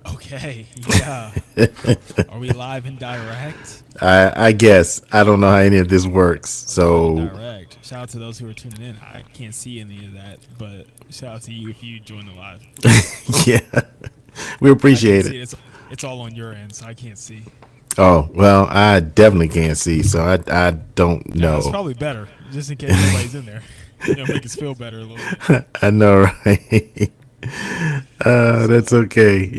Okay, yeah. Are we live and direct? I guess I don't know how any of this works. Live and So direct. Shout out to those who are tuning in. I can't see any of that, but shout out to you if you join the live. yeah, we I can't appreciate it. see it. It's all on your end, so I can't see. Oh well, I definitely can't see, so I don't Yeah, that's know. probably better, just in case nobody's in there. Make us feel better a little bit. I know, right? So, That's okay.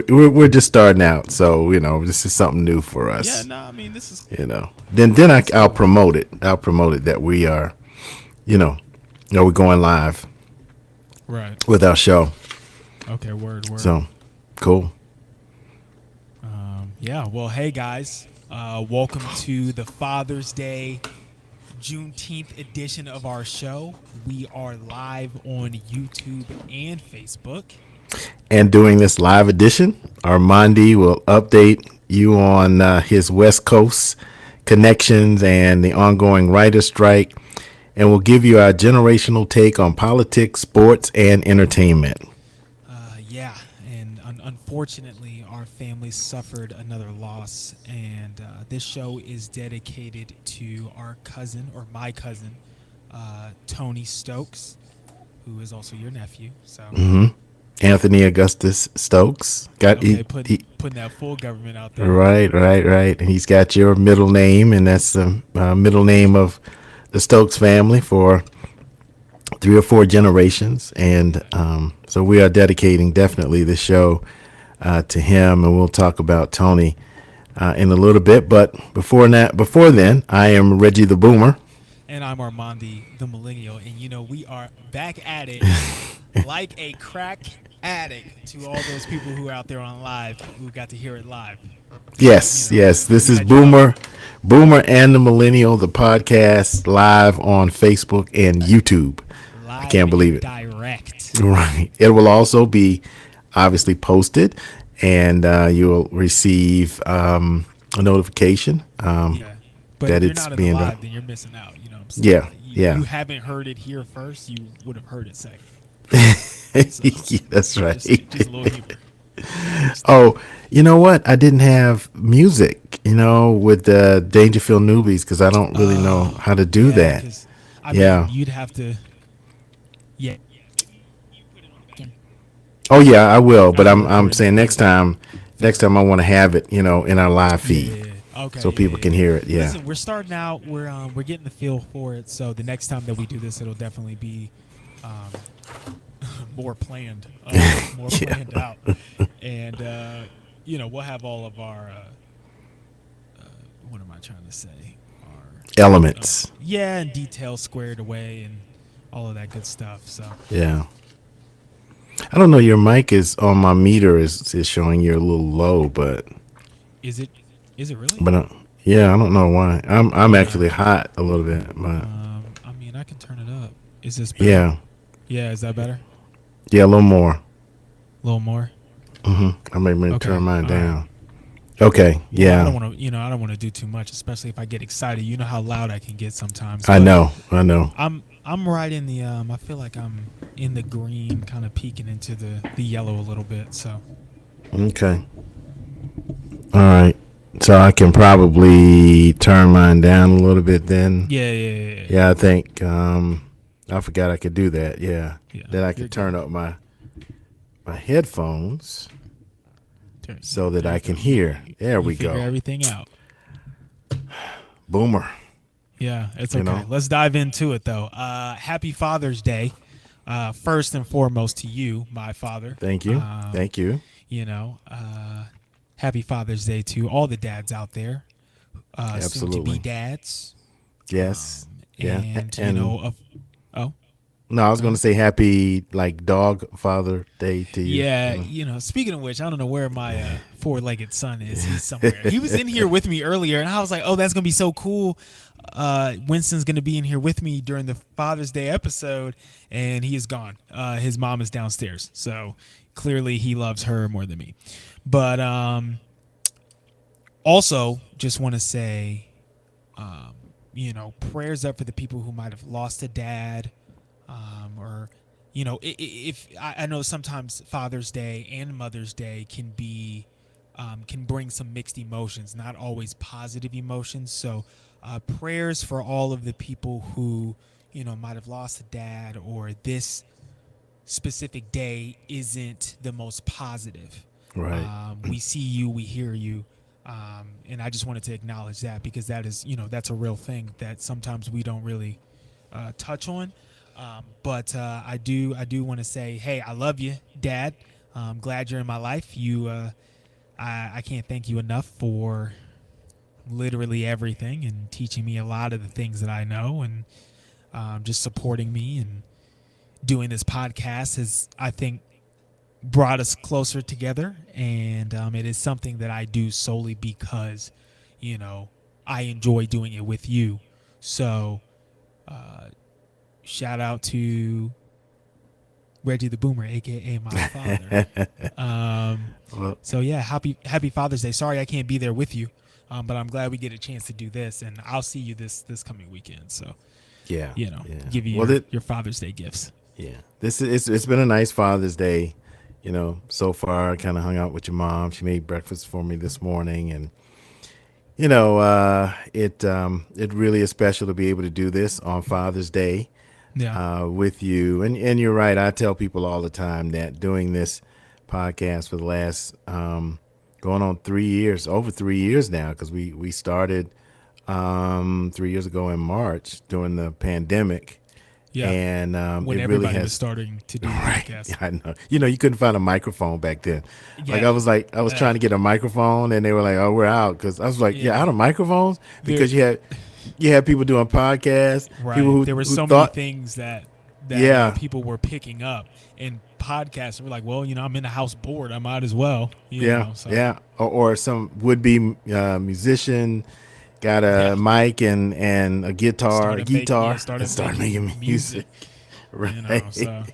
We're just starting out, so this is something new for yeah, us. no, I mean this is I'll cool. promote it. I'll promote it that we are, you know, we're going live Right. with our show. Okay. Word. Word. So cool. Yeah. Well, hey guys, welcome to the Father's Day Juneteenth edition of our show. We are live on YouTube and Facebook. And during this live edition, Armandi will update you on his West Coast connections and the ongoing writer strike, and we'll give you our generational take on politics, sports, and entertainment. Yeah, and unfortunately, our family suffered another loss, and this show is dedicated to our cousin, or my cousin, Tony Stokes, who is also your nephew. So, Anthony Augustus Stokes got okay, putting that full government out there. right. And he's got your middle name, and that's the middle name of the Stokes family for 3 or 4 generations, and so we are dedicating definitely the show to him, and we'll talk about Tony in a little bit. But before then, I am Reggie the Boomer. And I'm Armandi, the millennial, and we are back at it like a crack addict to all those people who are out there on live who got to hear it live. Yes. This We is had y'all Boomer and the Millennial, the podcast live on Facebook and YouTube. I live can't believe and it. direct. Right. It will also be obviously posted, and you will receive a notification Yeah. But that if you're it's not in the being live, done. then you're missing out. You know what I'm saying? Yeah. Like, Yeah. you haven't heard it here first, you would have heard it second. So Yeah, that's right. just a little humor. Oh, you know what? I didn't have music, with the Dangerfield newbies because I don't really know Oh, how to do yeah, that. because I mean, Yeah. you'd have to. Yeah, you put it on the back end. Oh yeah, I will. I But know I'm recording saying it. Yeah. next time I want to have it, in our live feed Yeah. Okay. so Yeah. people Yeah. can Yeah. hear it. Yeah. Listen, we're starting out. We're getting the feel for it. So the next time that we do this, it'll definitely be um, more planned, more Yeah. planned out, and we'll have all of our. What am I trying to say? Our Elements. yeah, and details squared away and all of that good stuff. So Yeah. I don't know. Your mic is on my meter is showing you're a little low, is it? Is it really? but yeah, I don't know why. I'm Yeah. actually hot a little bit, but I mean, I can turn it up. Is this better? yeah, Yeah. Is that better? yeah, a little more. A little more. I may Okay. turn mine All right. down. Okay. Yeah, I don't Yeah. want to. I don't want to do too much, especially if I get excited. You know how loud I can get sometimes. I But know. I know. I'm right in the. I feel like I'm in the green, kind of peeking into the yellow a little bit. So Okay. All right. So I can probably turn mine down a little bit then. yeah. Yeah, I think I forgot I could do that. Yeah. Yeah, Then I you're could good. turn up my headphones so that There you I can go. hear. There You we figure go. everything out. Boomer. Yeah, it's You okay. know. Let's dive into it though. Happy Father's Day, first and foremost to you, my father. Thank you. Thank you. You know, happy Father's Day to all the dads out there, soon to be Absolutely. dads. Yes. Yeah. And And oh, no, I was go going to ahead. say happy like dog Father Day to you. Yeah, speaking of which, I don't know where my four-legged son is. He's somewhere. He was in here with me earlier, and I was like, "Oh, that's gonna be so cool." Winston's gonna be in here with me during the Father's Day episode, and he is gone. His mom is downstairs, so clearly he loves her more than me. But also, just want to say, prayers up for the people who might have lost a dad, or if I know sometimes Father's Day and Mother's Day can bring some mixed emotions, not always positive emotions. So prayers for all of the people who might have lost a dad, or this specific day isn't the most positive. Right. We see you, we hear you, and I just wanted to acknowledge that, because that is, that's a real thing that sometimes we don't really touch on. But I do want to say, hey, I love you, Dad. I'm glad you're in my life. I can't thank you enough for literally everything, and teaching me a lot of the things that I know, and just supporting me, and doing this podcast has, I think, brought us closer together. And it is something that I do solely because, I enjoy doing it with you. So shout out to Reggie the Boomer, aka my father. Well, So yeah, happy Father's Day. Sorry I can't be there with you, but I'm glad we get a chance to do this, and I'll see you this coming weekend. So yeah. Yeah. give you Well, your Father's Day gifts. yeah. This is it's been a nice Father's Day. So far, I kind of hung out with your mom. She made breakfast for me this morning, and it really is special to be able to do this on Father's Day Yeah, with you. And you're right. I tell people all the time that doing this podcast for the last going on 3 years, over 3 years now, because we started 3 years ago in March during the pandemic, yeah. and When it really everybody was has. starting to do the Right. podcast. Yeah, I know. You couldn't find a microphone back then. Yeah, I was trying to get a microphone, and they were like, "Oh, we're out." Because I was like, "Yeah, yeah. out of microphones," There, because you had people doing podcasts, people right. There were who so many thought, things that yeah, people were picking up, and podcasts were like, well, I'm in the house bored. I might as well, yeah, So yeah, or some would be musician got yeah, a mic and a guitar, and started started making making music. music. Right. So.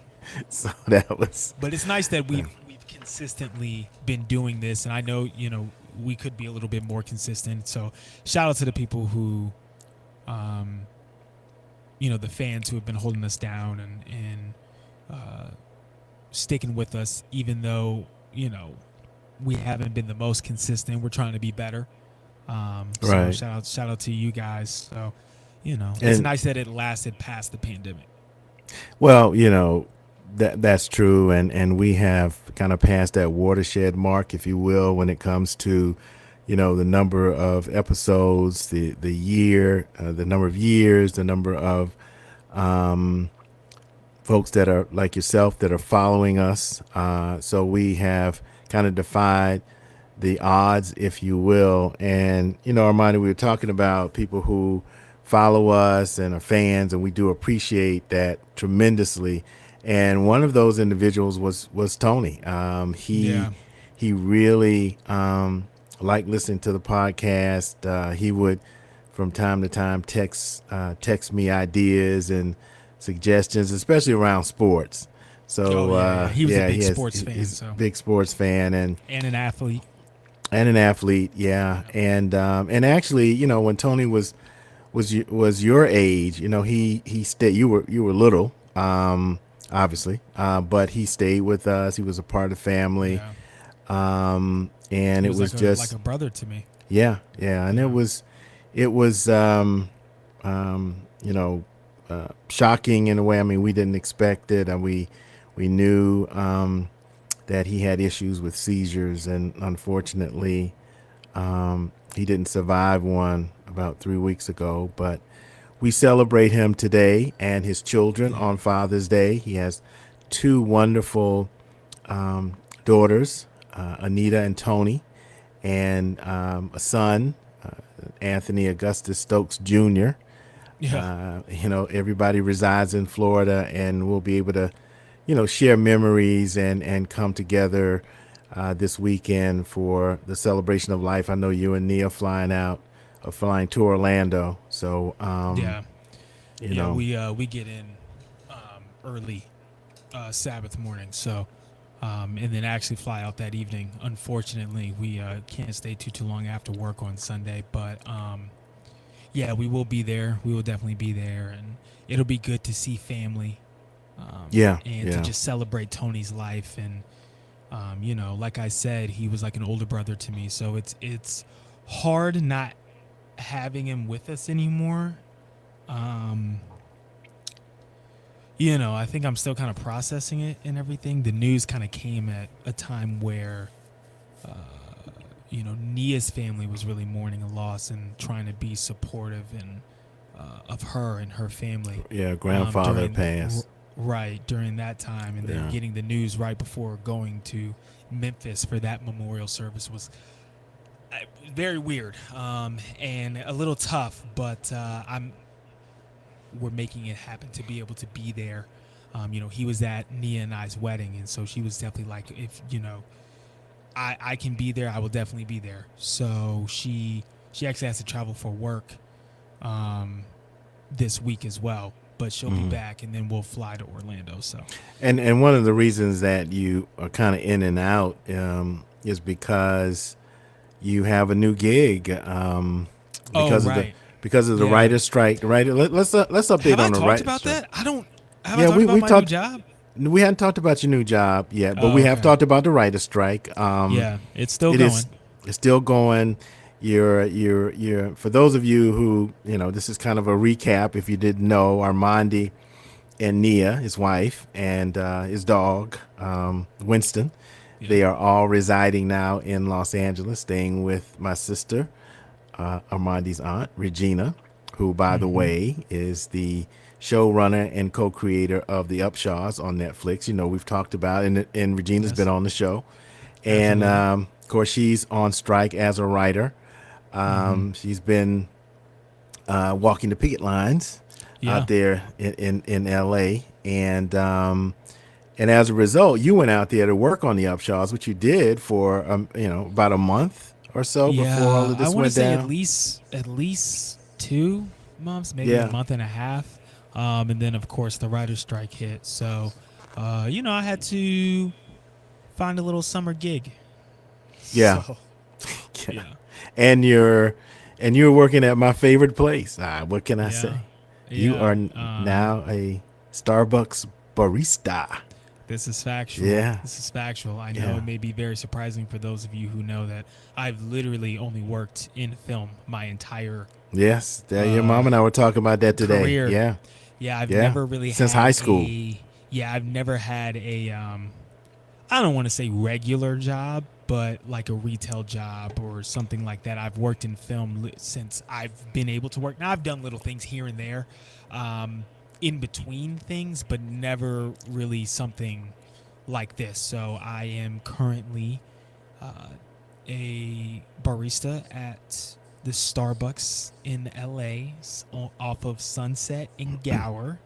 So that was But it's nice that we've consistently been doing this, and I know we could be a little bit more consistent. So shout out to the people who, the fans who have been holding us down, and sticking with us, even though we haven't been the most consistent. We're trying to be better. So right. shout out to you guys. So it's And nice that it lasted past the pandemic. well, that's true, and we have kind of passed that watershed mark, if you will, when it comes to the number of episodes, the year, the number of years, the number of folks that are like yourself that are following us. So we have kind of defied the odds, if you will. And Armani, we were talking about people who follow us and are fans, and we do appreciate that tremendously. And one of those individuals was Tony. He Yeah. he really liked listening to the podcast. He would, from time to time, text me ideas and suggestions, especially around sports. So Yeah. He was a big he has, sports fan, he's so a big sports fan, and an athlete. and an athlete, yeah. Yeah. And actually, when Tony was your age, he stayed. You were little, obviously, but he stayed with us. He was a part of the family, Yeah. and He it was was like just a brother to me. yeah, yeah, and Yeah. it was um, you know shocking in a way. I mean, we didn't expect it, and we knew that he had issues with seizures, and unfortunately, he didn't survive one about 3 weeks ago. But we celebrate him today and his children Yeah. on Father's Day. He has two wonderful daughters, Anita and Tony, and a son, Anthony Augustus Stokes Jr. Yeah. Everybody resides in Florida, and we'll be able to, share memories and come together this weekend for the celebration of life. I know you and Nia flying to Orlando. So, Yeah. you Yeah. know, We get in early Sabbath morning, so and then actually fly out that evening. Unfortunately, we can't stay too long after work on Sunday, but Yeah, we will be there. We will definitely be there, and it'll be good to see family, Yeah, and to yeah, just celebrate Tony's life. And like I said, he was like an older brother to me, so it's hard not having him with us anymore. Um, I think I'm still kind of processing it and everything. The news kind of came at a time where, Nia's family was really mourning a loss and trying to be supportive and of her and her family. yeah. Grandfather passed. Right during that time, and then Yeah, getting the news right before going to Memphis for that memorial service was very weird, and a little tough. But we're making it happen to be able to be there. He was at Nia and I's wedding, and so she was definitely like, if I can be there, I will definitely be there. So she actually has to travel for work this week as well, but she'll be back, and then we'll fly to Orlando. So and one of the reasons that you are kind of in and out is because you have a new gig oh because of the right, yeah. writer's strike. The writer. Let's Have update I on the talked writer's about strike. that? I don't. Have I Yeah, talked about we my new talked. job? We hadn't talked about your new job yet, but Oh, we have okay. talked about the writer's strike. Yeah, it's still It is going. it's still going. You're for those of you who this is kind of a recap. If you didn't know, Armandi and Nia, his wife, and his dog Winston, Yeah. they are all residing now in Los Angeles, staying with my sister, Armandi's aunt Regina, who, by the Mm-hmm. way, is the showrunner and co-creator of The Upshaws on Netflix. We've talked about, and Regina's been Yes, on the show. And absolutely. of course, she's on strike as a writer. Mm-hmm. She's been walking the picket lines out Yeah. there in LA. And as a result, you went out there to work on the Upshaws, which you did for about a month or so before all Yeah, of I this want to went say down. at least 2 months, maybe a Yeah, month and a half, and then of course the writer's strike hit. So, I had to find a little summer gig. yeah, So yeah. yeah, And you're working at my favorite place. What can I yeah, say? You yeah. are now a Starbucks barista. This is factual. Yeah, This is factual. I know yeah. it may be very surprising for those of you who know that I've literally only worked in film my entire Yes, your uh, mom and I were talking about that today. career. Yeah, Yeah, I've yeah. never really Since high had school. a yeah, I've never had a I don't want to say regular job, but like a retail job or something like that. I've worked in film since I've been able to work. Now I've done little things here and there, in between things, but never really something like this. So I am currently uh, a barista at the Starbucks in LA off of Sunset and Gower,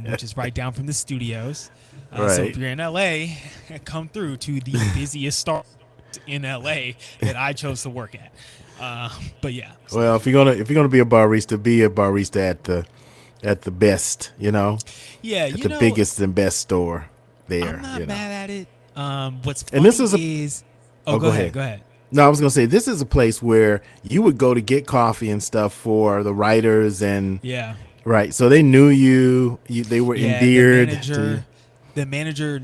which is right down from the studios. So if Right. you're in LA, come through to the busiest Starbucks in LA that I chose to work at. But yeah, so Well, if you're gonna be a barista at the best, yeah, at the biggest and best store I'm there, not mad at it. What's And this funny is a is, oh, oh, go go ahead, ahead. go ahead. No, I was gonna say this is a place where you would go to get coffee and stuff for the writers and Yeah, right. So they knew you. They were yeah. endeared to you. The manager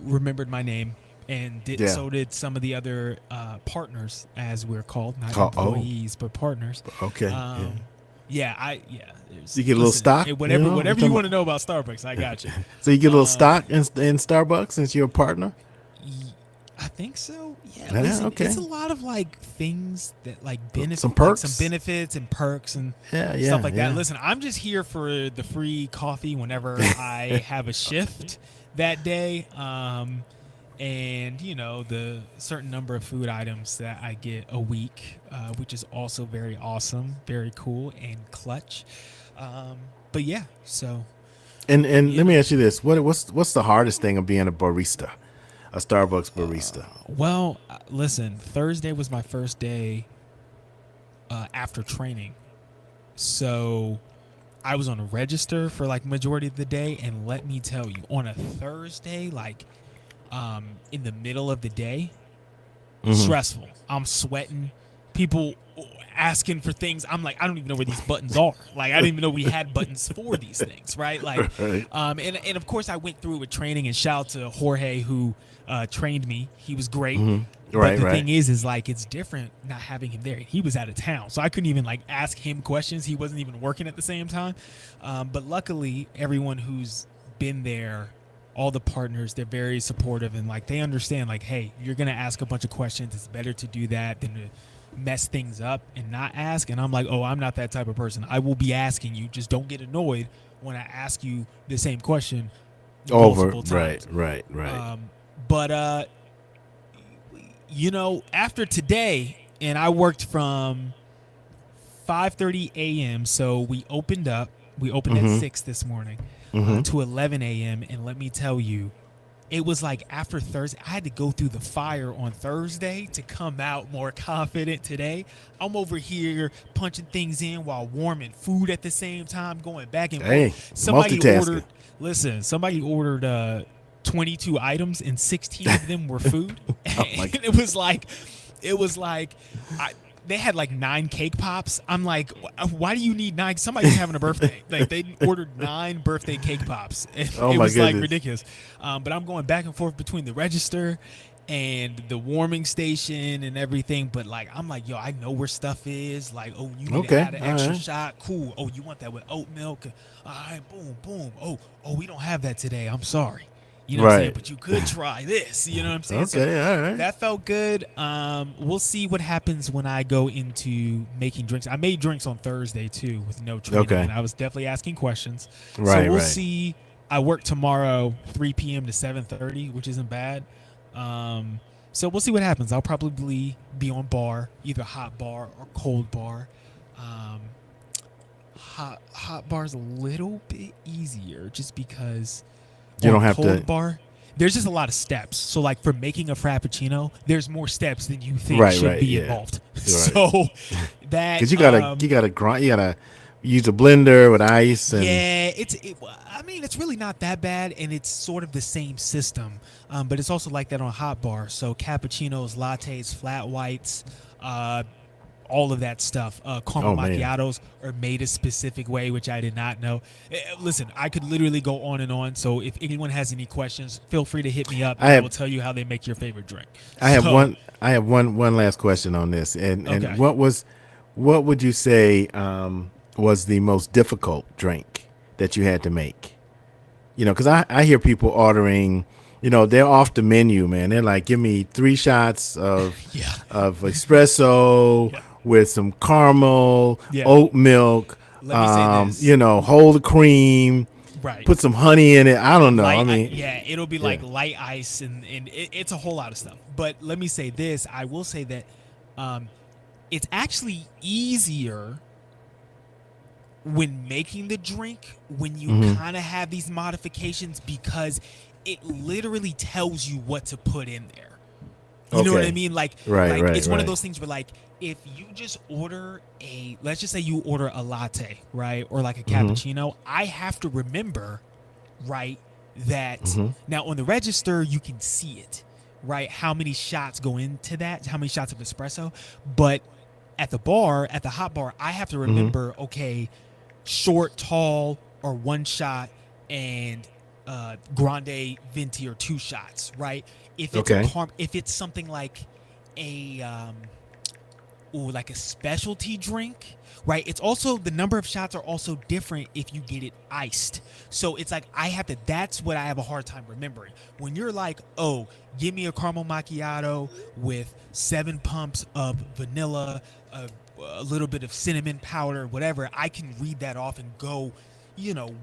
remembered my name, and Yeah. so did some of the other partners, as we're called, not Oh, employees but partners. okay. Yeah. Um, yeah. So you get a little Listen, stock, whatever talking you about- want to know about Starbucks, I got you. So you get a little Um, stock in Starbucks since you're a partner. I think so. Yeah. Yeah, Listen, okay. it's a lot of like things that like Some like some perks. benefits and perks and Yeah, stuff yeah, like that. yeah. Listen, I'm just here for the free coffee whenever I have a shift that day. And the certain number of food items that I get a week, which is also very awesome, very cool and clutch. But yeah, so And let yeah. me ask you this: what's the hardest thing of being a barista, a Starbucks barista? Well, listen, Thursday was my first day after training. So I was on a register for like majority of the day, and let me tell you, on a Thursday, like in the middle of the day, stressful. I'm sweating. People asking for things. I'm like, I don't even know where these buttons are. Like, I didn't even know we had buttons for these things, right? Like, Right. and of course I went through it with training, and shout out to Jorge who trained me. He was great. But Right, the right. thing is like it's different not having him there. He was out of town, so I couldn't even like ask him questions. He wasn't even working at the same time. But luckily, everyone who's been there, all the partners, they're very supportive and like they understand. Like, hey, you're gonna ask a bunch of questions. It's better to do that than to mess things up and not ask. And I'm like, oh, I'm not that type of person. I will be asking you. Just don't get annoyed when I ask you the same question Over. multiple times. Right. But after today, and I worked from 5:30 a.m. So we opened up. We opened at 6 this morning to 11 a.m. And let me tell you, it was like after Thursday, I had to go through the fire on Thursday to come out more confident today. I'm over here punching things in while warming food at the same time, going back and Hey, forth. Somebody multitasking. somebody ordered 22 items and 16 of them were food. Oh my And it was like they had like 9 cake pops. I'm like, why do you need 9? Somebody's having a birthday. Like they ordered 9 birthday cake pops. It Oh my was like goodness. ridiculous. But I'm going back and forth between the register and the warming station and everything. But like, I'm like, yo, I know where stuff is. Like, oh, you need to add an extra shot. Cool. Oh, you want that with oat milk? All right, boom, boom. Oh, we don't have that today. I'm sorry. You know what I'm saying? But you could try this. You know what I'm saying? Okay, all right. That felt good. We'll see what happens when I go into making drinks. I made drinks on Thursday, too, with no training. Okay. And I was definitely asking questions. Right, so we'll right. see. I work tomorrow, 3 p.m. to 7:30, which isn't bad. So we'll see what happens. I'll probably be on bar, either hot bar or cold bar. Hot bar's a little bit easier just because You don't have cold to. bar, there's just a lot of steps. So like for making a frappuccino, there's more steps than you think Right, should right, be yeah. involved. Right. So that Because you gotta grind. You gotta use a blender with ice. And yeah, I mean, it's really not that bad, and it's sort of the same system. But it's also like that on hot bar. So cappuccinos, lattes, flat whites, all of that stuff. Caramel man. macchiatos are made a specific way, which I did not know. Listen, I could literally go on and on. So if anyone has any questions, feel free to hit me up. I will tell you how they make your favorite drink. I have one last question on this. And Okay. what would you say was the most difficult drink that you had to make? Because I hear people ordering. They're off the menu, man. They're like, give me 3 shots of Yeah. of espresso Yeah. with some caramel, Yeah. oat milk. Let me say this. Hold the cream. Right. Put some honey in it. I don't know. It'll be like light ice, and it's a whole lot of stuff. But let me say this: I will say that it's actually easier when making the drink when you kind of have these modifications because it literally tells you what to put in there. You know what I mean? Like, Right, it's one of right. those things where, like, if you just order let's just say you order a latte, right, or like a cappuccino, I have to remember, right, that now on the register you can see it, right, how many shots go into that, how many shots of espresso, but at the hot bar, I have to remember, okay, short, tall, or 1 shot, and grande, venti, or 2 shots, right? If it's if it's something like a like a specialty drink, right? It's also the number of shots are also different if you get it iced. So it's like that's what I have a hard time remembering. When you're like, oh, give me a caramel macchiato with 7 pumps of vanilla, a little bit of cinnamon powder, whatever, I can read that off and go,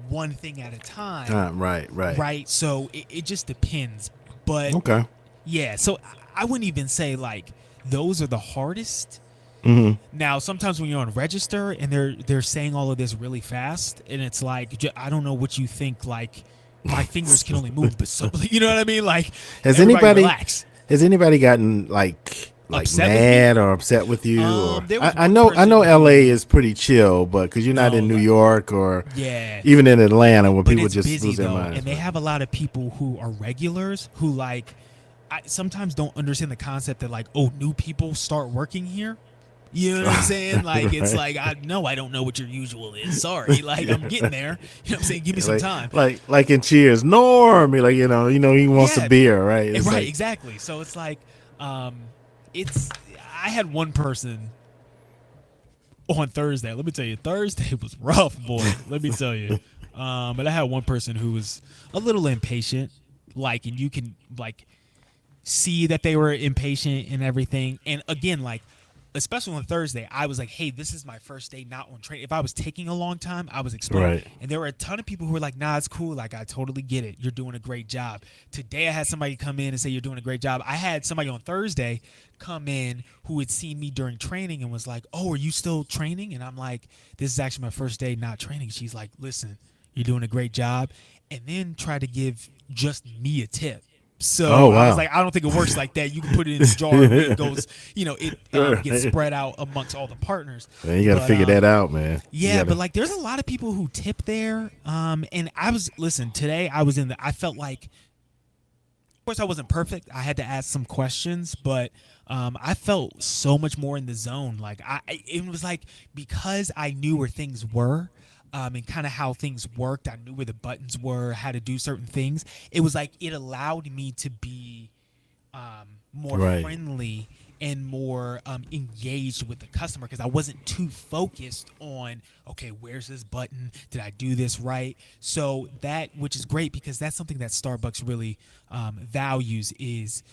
one thing at a time. Right. So it just depends. But Okay. yeah, so I wouldn't even say like those are the hardest. Now, sometimes when you're on register and they're saying all of this really fast, and it's like, I don't know what you think. Like, my fingers can only move, but so, you know what I mean? Like, Has everybody anybody relax. has anybody gotten like Upset with mad or upset with you? there was I one know person LA is pretty chill, but because you're not No, in New like- York or Yeah. even in Atlanta where But people it's just busy lose their though, minds. and they have a lot of people who are regulars who like I sometimes don't understand the concept that like, oh, new people start working here. You know what I'm saying? Like it's Right. like I no, I don't know what your usual is. Sorry, like I'm getting there. You know what I'm saying? Give me some like time. like in Cheers, Norm, like he wants a Yeah, beer, right? It's right, like exactly. So it's like, it's. I had one person on Thursday. Let me tell you, Thursday was rough, boy. Let me tell you. But I had one person who was a little impatient, like, and you can like see that they were impatient and everything. And again, like, especially on Thursday, I was like, hey, this is my first day not on training. If I was taking a long time, I was explaining. right, And there were a ton of people who were like, nah, it's cool. Like, I totally get it. You're doing a great job. Today, I had somebody come in and say, you're doing a great job. I had somebody on Thursday come in who had seen me during training and was like, oh, are you still training? And I'm like, this is actually my first day not training. She's like, listen, you're doing a great job. And then try to give just me a tip. So oh I was wow, like, I don't think it works like that. You can put it in the jar and it goes, it gets right. spread out amongst all the partners. Man, you got to But figure that out, man. You yeah, got but to. like there's a lot of people who tip there. And listen, today I was I felt like, of course I wasn't perfect. I had to ask some questions, but I felt so much more in the zone. Like it was like because I knew where things were, and kind of how things worked. I knew where the buttons were, how to do certain things. It was like it allowed me to be more Right. friendly and more engaged with the customer because I wasn't too focused on, okay, where's this button? Did I do this right? So that, which is great because that's something that Starbucks really values is,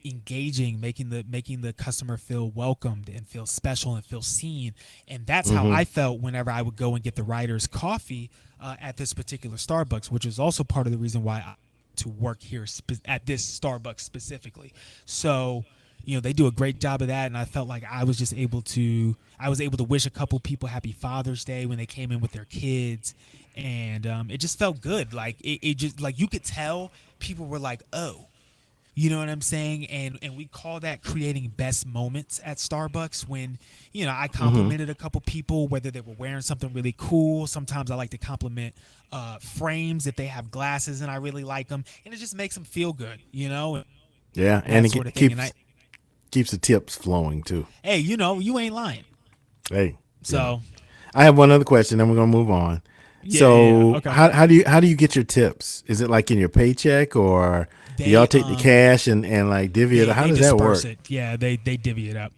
engaging, making the customer feel welcomed and feel special and feel seen. And that's how Mm-hmm. I felt whenever I would go and get the writer's coffee at this particular Starbucks, which is also part of the reason why I to work here at this Starbucks specifically. So, they do a great job of that, and I felt like I was able to wish a couple people happy Father's Day when they came in with their kids, and it just felt good. Like it just like you could tell people were like, oh. You know what I'm saying? And we call that creating best moments at Starbucks when, I Mm-hmm. complimented a couple people, whether they were wearing something really cool. Sometimes I like to compliment frames if they have glasses and I really like them. And it just makes them feel good, and Yeah, and that it sort of thing. And keeps the tips flowing too. hey, you ain't lying. Hey, So, I have one other question, then we're gonna move on. yeah. So Okay. how do you get your tips? Is it like in your paycheck, or do y'all They, take the cash and like divvy it? How they does that disperse work? it. Yeah. They divvy it up.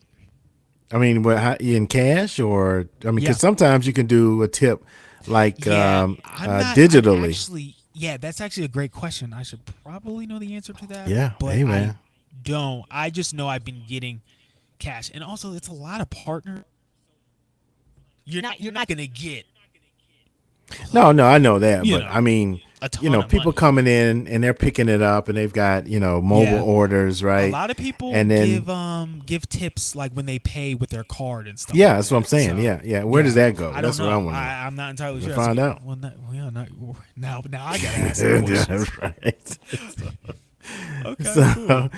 I mean, in cash, or I mean, Yeah. because sometimes you can do a tip like Yeah, I digitally. actually, yeah, that's actually a great question. I should probably know the answer to that, Yeah, but hey I man. don't. I just know I've been getting cash, and also it's a lot of partners. You're not gonna get No, no, I know that, you but I know mean, a ton of people money. coming in and they're picking it up and they've got mobile Yeah, orders, a right? lot of people And then give tips like when they pay with their card and stuff yeah, like that's what I'm that. saying. So Yeah, yeah. Where does yeah, that go? I don't That's what I know. want to know. I'm not entirely We'll sure. That's a find good. out. Well, not, now I gotta ask some Yeah, questions. right. Okay, cool. So,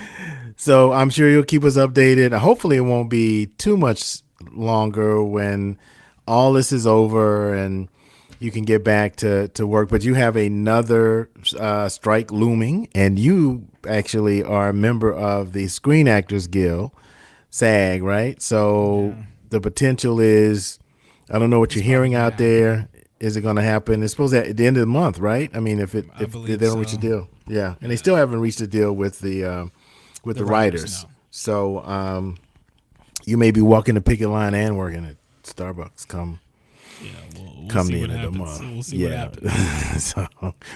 so I'm sure you'll keep us updated. Hopefully, it won't be too much longer when all this is over and you can get back to work. But you have another strike looming, and you actually are a member of the Screen Actors Guild, SAG, right? So Yeah, the potential is, I don't know what it's you're probably hearing gonna out happen. there. Is it going to happen? It's supposed to at the end of the month, right? I mean, I if they believe don't reach a so. deal, yeah, and they Yeah. still haven't reached a deal with The the writers writers. know. So you may be walking the picket line and working at Starbucks Yeah, we'll come see the what end of the happens. month. We'll see what Yeah. happens. So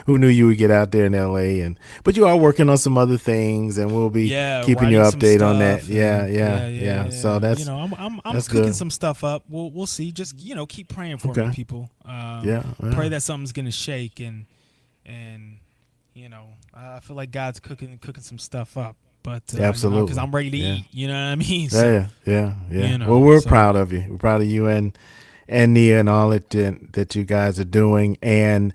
who knew you would get out there in LA, and but you are working on some other things, and we'll be Yeah, keeping you writing some update on that. stuff Yeah, and yeah, yeah. So You know, I'm that's cooking good. some stuff up. We'll see. Just keep praying for me, Okay. people. Yeah, Pray yeah. that something's gonna shake and I feel like God's cooking some stuff up. But because Absolutely. I'm ready to Yeah. eat. You know what I mean? Yeah, So yeah, yeah, yeah. Well, we're so proud of you. We're proud of you and Nia and all that you guys are doing. And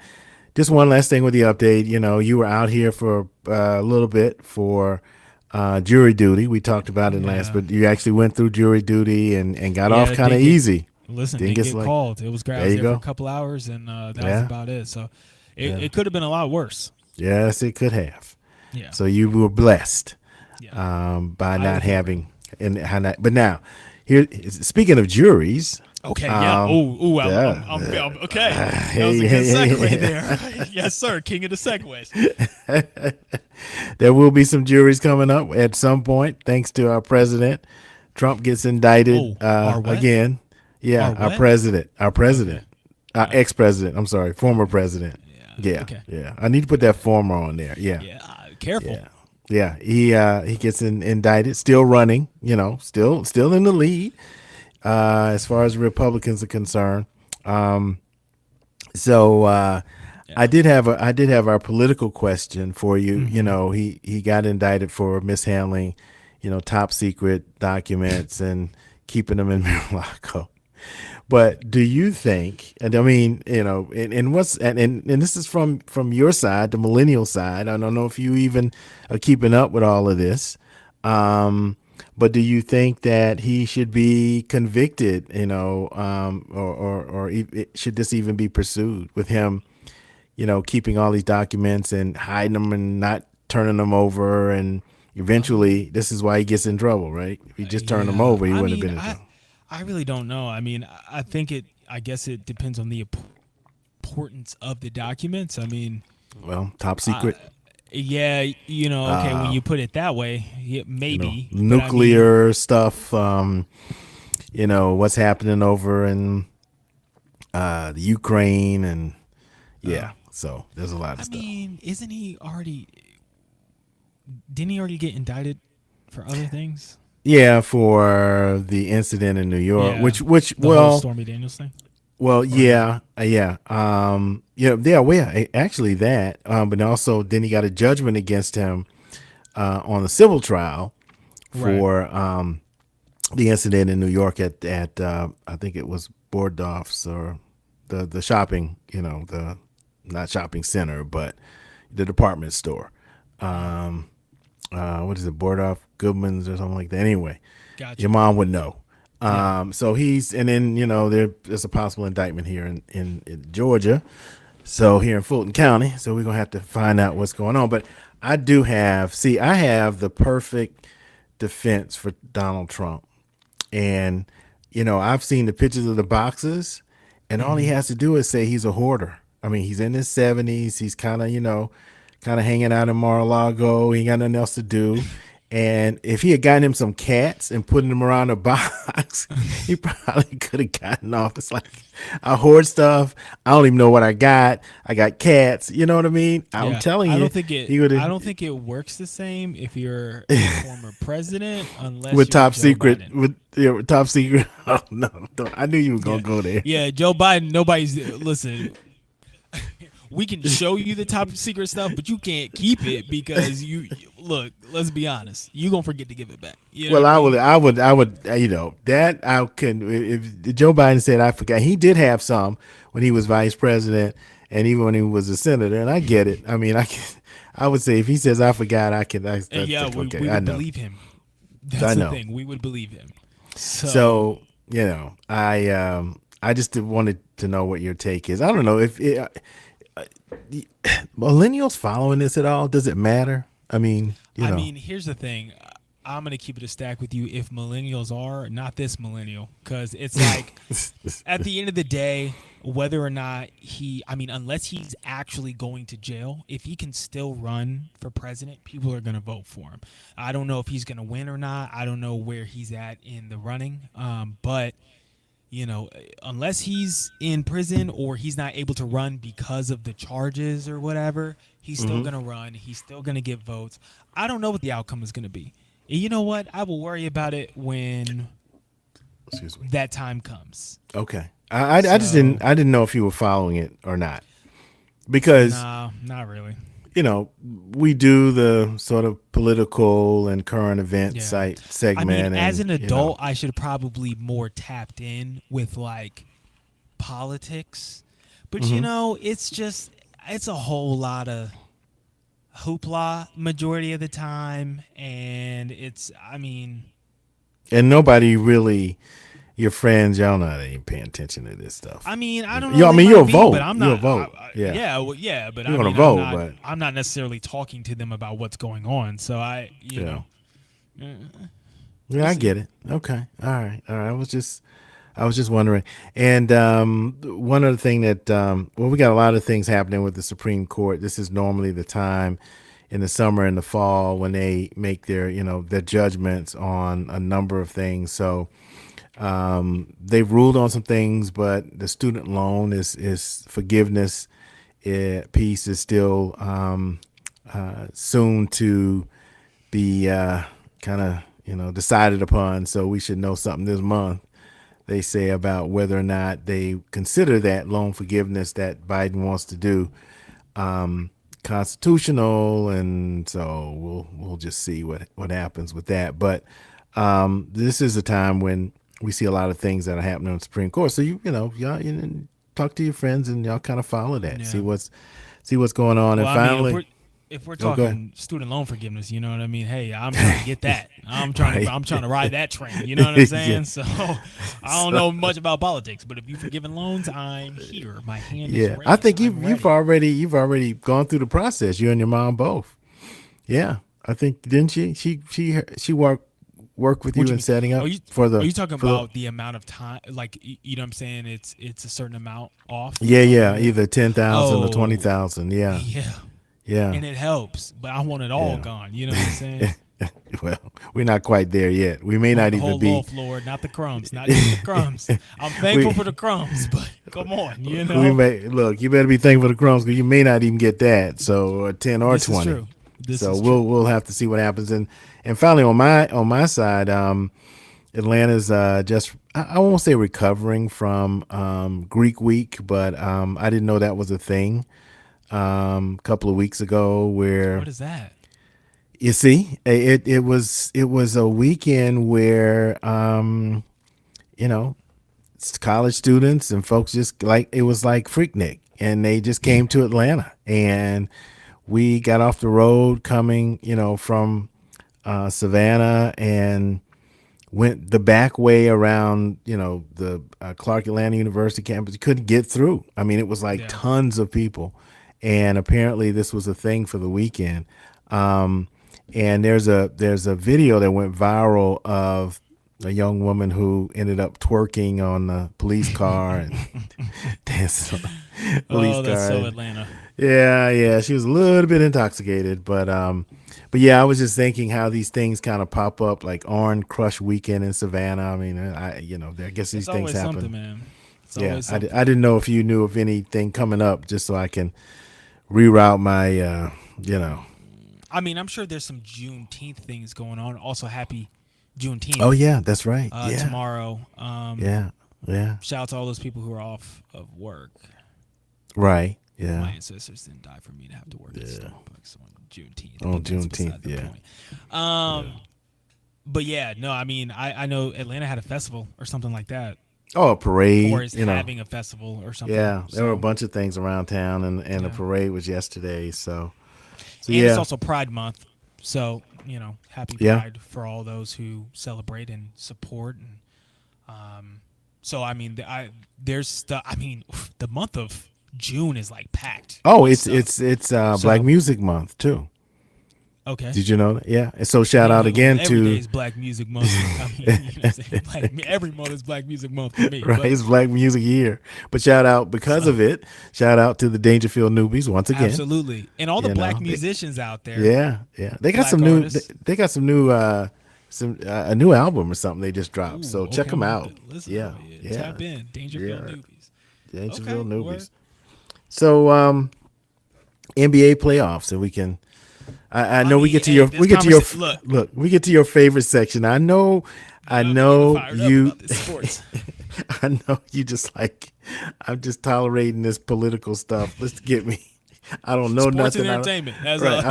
just one last thing with the update. You were out here for a little bit for jury duty. We talked about it last, yeah. but you actually went through jury duty and got off Yeah, kind of didn't get easy. listen, Didn't didn't get get like called. It was great. I there was you there for a go. couple hours, and that was Yeah, about it. So yeah. it could have been a lot worse. Yes, it could have. Yeah, So you were blessed yeah. by I not agree. having and how not. But now, here. Speaking of juries, Okay, yeah. I'm okay. That was a good segue there. Yes, sir. King of the segues. there will be some juries coming up at some point, thanks to our president. Trump gets indicted Our what? again. Yeah, Our what? our Okay. president, Okay. ex-president. I'm sorry, former president. Yeah. Yeah, Okay. yeah. I need to put that former on there. Yeah, Yeah. Careful. yeah, yeah. He gets indicted, still running. Still in the lead as far as Republicans are concerned. So Yeah. I did have our political question for you. Mm-hmm. He got indicted for mishandling, top secret documents and keeping them in Mar-a-Lago. But do you think? And I mean, and this is from your side, the millennial side. I don't know if you even are keeping up with all of this. But do you think that he should be convicted? Should this even be pursued with him? Keeping all these documents and hiding them and not turning them over, and eventually, this is why he gets in trouble, right? If he just turned them Yeah. over, he I wouldn't have mean, been in trouble. I really don't know. I mean, I think I guess it depends on the importance of the documents. I mean, Well, top secret, yeah, okay, when you put it that way, yeah, maybe. But I mean, nuclear stuff. What's happening over in the Ukraine, and yeah. So there's a lot of I stuff. mean, isn't he already? Didn't he already get indicted for other things? Yeah, for the incident in New York, Yeah, which the whole Stormy Daniels thing. Or no? Actually that, but also then he got a judgment against him on a civil trial Right. for the incident in New York at I think it was Bordorff's, or the shopping, the not shopping center, but the department store. What is it, Bordorff Goodman's or something like that? Anyway, Gotcha. your mom would know. Yeah. So and then there's a possible indictment here in Georgia. So here in Fulton County. So we're gonna have to find out what's going on. But I have the perfect defense for Donald Trump. And I've seen the pictures of the boxes, and all he has to do is say he's a hoarder. I mean, he's in his 70s. He's kind of hanging out in Mar-a-Lago. He ain't got nothing else to do. And if he had gotten him some cats and putting them around a box, he probably could have gotten off. It's like, I hoard stuff. I don't even know what I got. I got cats. You know what I mean? I'm Yeah. telling you, I don't think it. he would've- I don't think it works the same if you're a former president, unless with you're top Joe secret, Biden. with top secret. Oh no, I knew you were gonna go there. Yeah, Joe Biden. Nobody's listen. We can show you the top secret stuff, but you can't keep it because you look. Let's be honest. You gonna forget to give it back. You know Well, what I mean? would, that I couldn't. If Joe Biden said I forgot, he did have some when he was vice president, and even when he was a senator. And I get it. I mean, I would say if he says I forgot, I can. Yeah, we I would know. believe him. I That's the know. thing. We would believe him. So I just wanted to know what your take is. I don't know if millennials following this at all. Does it matter? I mean, I mean, here's the thing. I'm gonna keep it a stack with you. If millennials are not this millennial, because it's like at the end of the day, whether or not unless he's actually going to jail, if he can still run for president, people are gonna vote for him. I don't know if he's gonna win or not. I don't know where he's at in the running. But unless he's in prison or he's not able to run because of the charges or whatever, he's still going to run. He's still going to get votes. I don't know what the outcome is going to be. And you know what? I will worry about it when that time comes. Okay. I just didn't know if you were following it or not, because No, not really. we do the sort of political and current event Yeah. site segment. I mean, as an and, adult, I should probably more tapped in with like politics, but it's a whole lot of hoopla majority of the time, and and nobody really, your friends, y'all not even paying attention to this stuff. I don't You- know. I mean, they you'll might be, vote. but I'm You'll not. vote. Yeah. But You're gonna vote, but I'm not necessarily talking to them about what's going on. So Yeah, We'll I see. get it. Okay. All right. All right. I was just wondering. And one other thing that, well, we got a lot of things happening with the Supreme Court. This is normally the time in the summer and the fall when they make their, their judgments on a number of things. So they've ruled on some things, but the student loan is forgiveness piece is still soon to be kind of decided upon. So we should know something this month. They say about whether or not they consider that loan forgiveness that Biden wants to do constitutional, and so we'll just see what happens with that. But this is a time when we see a lot of things that are happening on the Supreme Court. So y'all talk to your friends and y'all kind of follow that, Yeah. see what's going on, Well, and I mean, finally, if we're go ahead. talking student loan forgiveness, you know what I mean? Hey, I'm trying to get that. Right. I'm trying to ride that train. You know what I'm saying? Yeah. So I don't know much about politics, but if you've forgiven loans, I'm here. My hand is Yeah, raised. I think I'm you've ready. already gone through the process. You and your mom both. Yeah, I think didn't she? She worked with What you you in mean? setting up Are you for are the you talking for the about the amount of time? Like you know what I'm saying? It's a certain amount off yeah, of. either 10,000 or Oh 20,000. Yeah, yeah, yeah, and it helps, but I want it all yeah. gone. You know what I'm saying? Well, we're not quite there yet. We may I want not the even whole be. loaf, Lord, not the crumbs, not just the crumbs. I'm thankful we for the crumbs, but come on, you we know. may look. You better be thankful for the crumbs because you may not even get that. So 10 or This is 20. true. This So is true. we'll have to see what happens. And finally on my side, Atlanta's just I won't say recovering from Greek Week, but I didn't know that was a thing a couple of weeks ago. Where What is that? you see, it was a weekend where you know college students and folks just like it was like Freaknik, and they just came to Atlanta, and we got off the road coming from Savannah and went the back way around, the Clark Atlanta University campus. You couldn't get through. I mean, it was like Yeah. tons of people, and apparently this was a thing for the weekend. Um, and there's a video that went viral of a young woman who ended up twerking on the police car and dancing on the police Oh, that's car. so And Atlanta. yeah, she was a little bit intoxicated, but yeah, I was just thinking how these things kind of pop up, like Orange Crush Weekend in Savannah. I mean, I guess It's these things always something, happen. man. It's Yeah, always I something. didn't know if you knew of anything coming up, just so I can reroute my, I mean, I'm sure there's some Juneteenth things going on. Also, happy Juneteenth Oh yeah, that's right. Yeah, tomorrow. yeah, yeah. Shout out to all those people who are off of work. Right. Yeah. My ancestors didn't die for me to have to work at Starbucks on Juneteenth, On but that's Juneteenth. beside the Yeah. point. But yeah, no, I mean, I know Atlanta had a festival or something like that, Oh, a or parade. is having a festival or something. Yeah, there were a So bunch of things around town, and the yeah, parade was yesterday. So and it's yeah, also Pride Month, so happy yeah. Pride for all those who celebrate and support. And so I mean, there's the I mean, the month of June is like packed Oh, with it's stuff. it's it's Black So Music Month too. okay. Did you know that? Yeah. And so shout Well, out well, again every day to is Black Music Month. I mean, you know what I'm saying? Every month is Black Music Month for me. right, But it's Black Music Year. But shout out because so of it. Shout out to the Dangerfield Newbies once again. absolutely, and all the You Black know, musicians out there, yeah, yeah. They got Black some new. artists. They got some new. Some a new album or something they just dropped. Ooh, So check okay, I'm them gonna have to out. listen. Yeah, Yeah, yeah, tap in Dangerfield yeah. newbies. Dangerfield Okay, word. Newbies. So NBA playoffs, and we can. I I know we mean, get to hey, your this we get to your conversation. Look, look we get to your favorite section. I y'all be getting know fired up you about this sports. I know you just like I'm just tolerating this political stuff. Let's get me. I don't know Sports and nothing. entertainment. That's Right.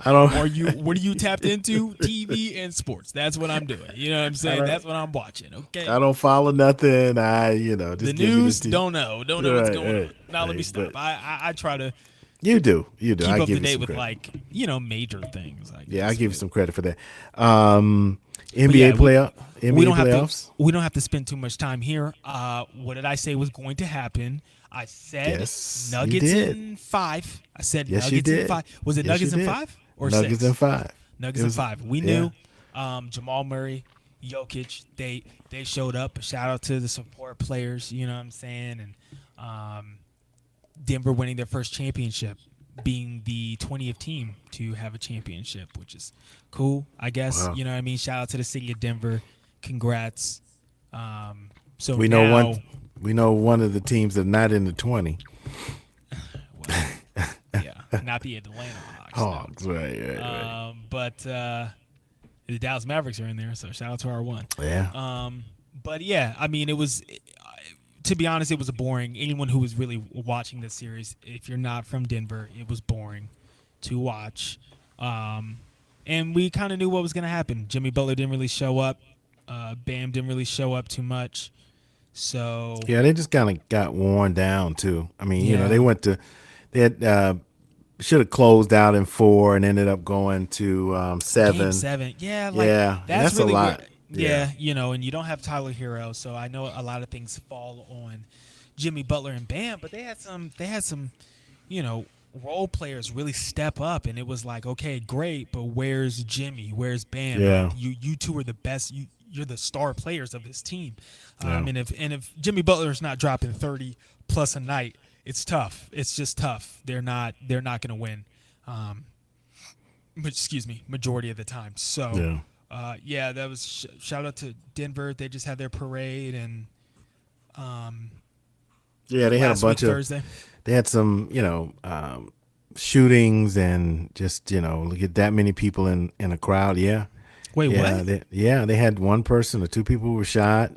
I don't or you. What are you tapped into? TV and sports. That's what I'm doing. You know what I'm I saying? don't That's what I'm watching. Okay. I don't follow nothing. The Just give me the news, tea. don't know what's Right, going on. right, Now let me right. stop. But I try to you do. You do. keep I up to give you date some with credit. like major things, I Yeah, I guess. give you But some credit for that. Um NBA yeah, playoff we NBA don't have to playoffs. we don't have to spend too much time here. What did I say was going to happen? I said Yes, you Nuggets did. in 5. I said Yes, you Nuggets in did. 5. Was it Yes, you Nuggets in did. 5 or Nuggets 6? in 5. It Nuggets in was 5. We yeah. knew Jamal Murray, Jokic, they showed up. Shout out to the support players, you know what I'm saying? And Denver winning their first championship, being the 20th team to have a championship, which is cool, I guess. Wow. You know what I mean? Shout out to the city of Denver. Congrats. So We know one. now, We know one of the teams that's not in the 20. well, yeah, not the Atlanta Hawks. Hogs, right, right, No. right. But the Dallas Mavericks are in there, so shout out to our one. Yeah. But yeah, I mean, it was. To be honest, it was a boring. Anyone who was really watching this series, if you're not from Denver, it was boring to watch. And we kind of knew what was going to happen. Jimmy Butler didn't really show up. Bam didn't really show up too much. So Yeah, they just kind of got worn down too. I mean, Yeah. they had should have closed out in 4 and ended up going to 7. Game 7, yeah, like Yeah, that's that's a really lot. weird. Yeah. Yeah, and you don't have Tyler Hero, so I know a lot of things fall on Jimmy Butler and Bam, but they had some, role players really step up, and it was like, okay, great, but where's Jimmy? Where's Bam? Yeah. Like, you two are the best. You're the star players of this team. Yeah. And if Jimmy Butler's not dropping 30 plus a night, it's tough. It's just tough. They're not going to win. Majority of the time. So, that was shout out to Denver. They just had their parade, and Yeah, they had a last week bunch of. Thursday. They had some, shootings and just, look at that many people in a crowd. Yeah. Wait, Yeah, what? they had one person or 2 people who were shot.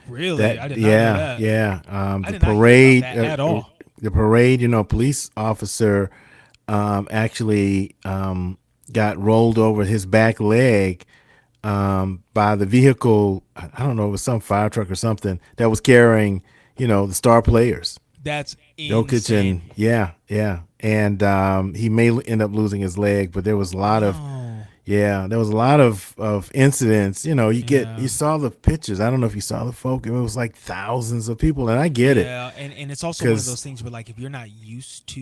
Really? I did not know that. Yeah. I The did not hear parade about that at all. The parade, police officer actually got rolled over his back leg by the vehicle. I don't know, it was some fire truck or something that was carrying, the star players. That's Jokic insane. and yeah. And he may end up losing his leg, but there was a lot of incidents. You saw the pictures. I don't know if you saw the folk. It was like thousands of people, and I get it. Yeah, and it's also one of those things where, like, if you're not used to,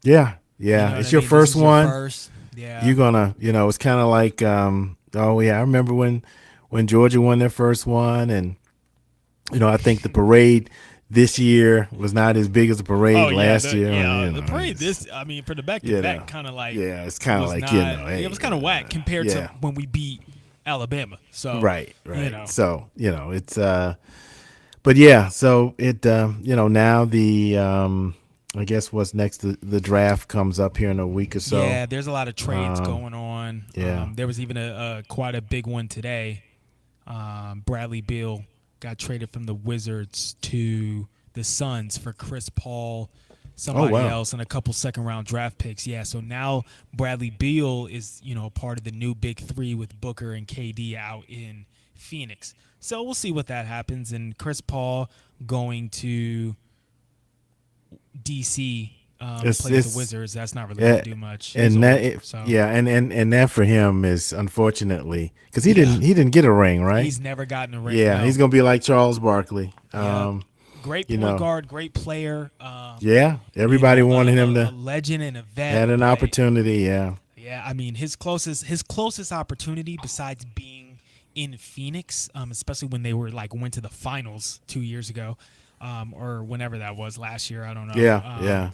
Yeah. you know what It's I your mean? first This is your one. first. Yeah. You're gonna, it's kind of like, I remember when Georgia won their first one, and I think the parade this year was not as big as the parade last year. Yeah, the parade. For the back to back, kind of like, it's kind of was like, not- hey, it was kind of whack compared to when we beat Alabama. So right. know. So it's but yeah, so it now the I guess what's next, the draft comes up here in a week or so. Yeah, there's a lot of trades going on. yeah. There was even a quite a big one today. Bradley Beal got traded from the Wizards to the Suns for Chris Paul, somebody else, and a couple second-round draft picks. Yeah, so now Bradley Beal is, part of the new big 3 with Booker and KD out in Phoenix. So we'll see what that happens. And Chris Paul going to DC, play with the Wizards. That's not really going to do much. And that for him is, unfortunately, because he didn't get a ring, right? He's never gotten a ring. Yeah, no. he's gonna be like Charles Barkley. Great point guard, great player. Everybody wanted him a to legend and a vet. had an opportunity. Yeah, I mean, his closest opportunity besides being in Phoenix, especially when they went to the finals 2 years ago, or whenever that was, last year, I don't know.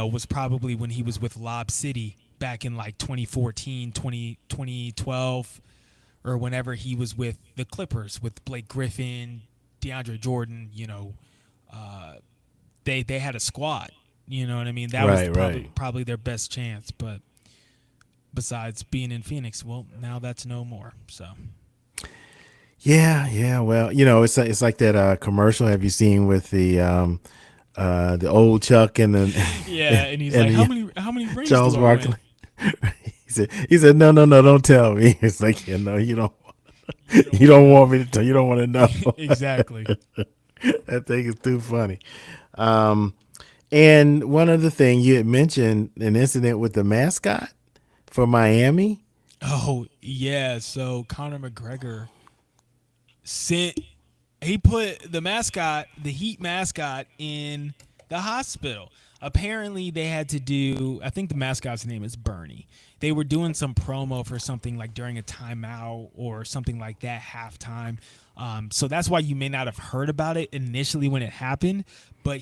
Was probably when he was with Lob City back in like 2014, 2012, or whenever he was with the Clippers with Blake Griffin, DeAndre Jordan. They had a squad. You know what I mean? That was probably their best chance. But besides being in Phoenix, well, now that's no more. So. Yeah. Well, it's like that commercial. Have you seen with the old Chuck and the and he's like, how many rings Charles do I Barkley? win? He said, no, don't tell me. It's like, you don't want me to tell. You don't want to know. Exactly. That thing is too funny. And one other thing, you had mentioned an incident with the mascot for Miami. Oh yeah, so Conor McGregor he put the Heat mascot in the hospital. apparently they had to do, I think the mascot's name is Bernie. They were doing some promo for something like during a timeout or something like that, halftime. So that's why you may not have heard about it initially when it happened, but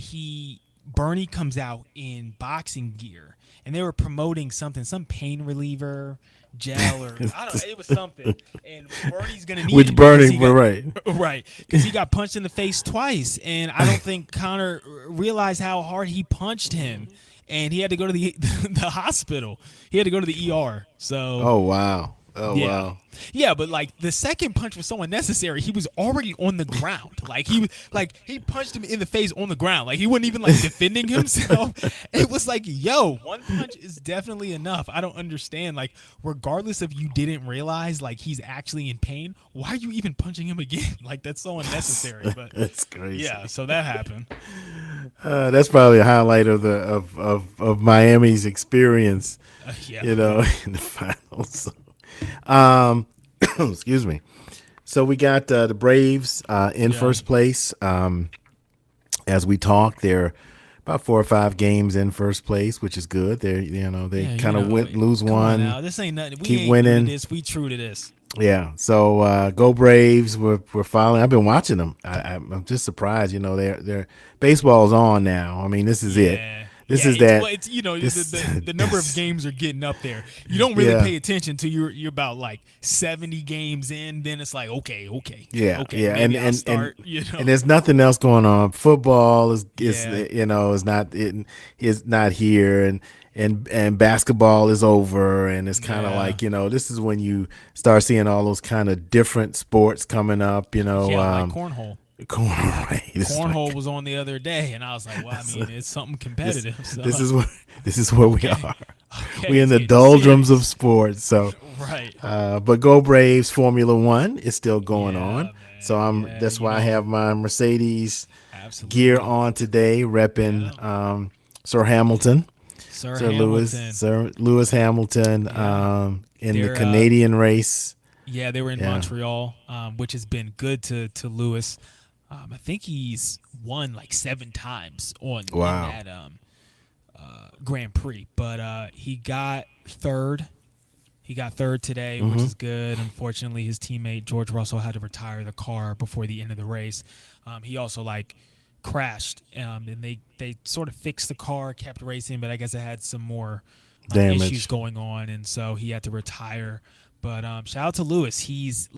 Bernie comes out in boxing gear, and they were promoting something, some pain reliever gel, or I don't know, it was something. And Bernie's gonna need Which it because Bernie, but right. right, because he got punched in the face twice, and I don't think Connor realized how hard he punched him, and he had to go to the the hospital. He had to go to the ER. So Oh wow. Oh yeah. wow. Yeah, but like the second punch was so unnecessary. He was already on the ground. He punched him in the face on the ground. Like he wasn't even like defending himself. It was like, yo, one punch is definitely enough. I don't understand. Like, regardless if you didn't realize like he's actually in pain, why are you even punching him again? Like that's so unnecessary. But That's crazy. yeah, so that happened. That's probably a highlight of the of Miami's experience, Yeah. in the finals. Um, excuse me. So we got the Braves in Yeah. first place. As we talk, they're about 4 or 5 games in first place, which is good. They're they Yeah, kind of lose come on one, now. This ain't nothing. We keep ain't winning. new to this. We true to this. Yeah. So go Braves. We're following. I've been watching them. I'm just surprised. They're baseball's on now. I mean, this is it. Yeah. This Yeah, is that. it's this- the number of games are getting up there. You don't really Yeah. pay attention till you're about like 70 games in. Then it's like okay, Yeah, okay, yeah, maybe I'll start. and there's nothing else going on. Football is Yeah. is not here, and basketball is over, and it's kind of Yeah. like this is when you start seeing all those kind of different sports coming up. Yeah, like cornhole. Right. Cornhole was on the other day, and I was like, well, I mean, it's something competitive. So. This is where we are. Okay, We in it's the getting doldrums serious. of sports. So. Right. But Go Braves Formula One is still going Yeah, on. man. So Yeah, that's why I have my Mercedes absolutely. gear on today, repping Sir Hamilton, Sir Sir Lewis, Hamilton. Sir Lewis Hamilton in the They're, Canadian race. Yeah, they were in Yeah. Montreal, which has been good to Lewis. I think he's won like 7 times in Wow. that Grand Prix, but he got third. He got third today, which is good. Unfortunately, his teammate George Russell had to retire the car before the end of the race. He also like crashed, and they sort of fixed the car, kept racing, but I guess it had some more Damage. issues going on, and so he had to retire. But shout out to Lewis. He's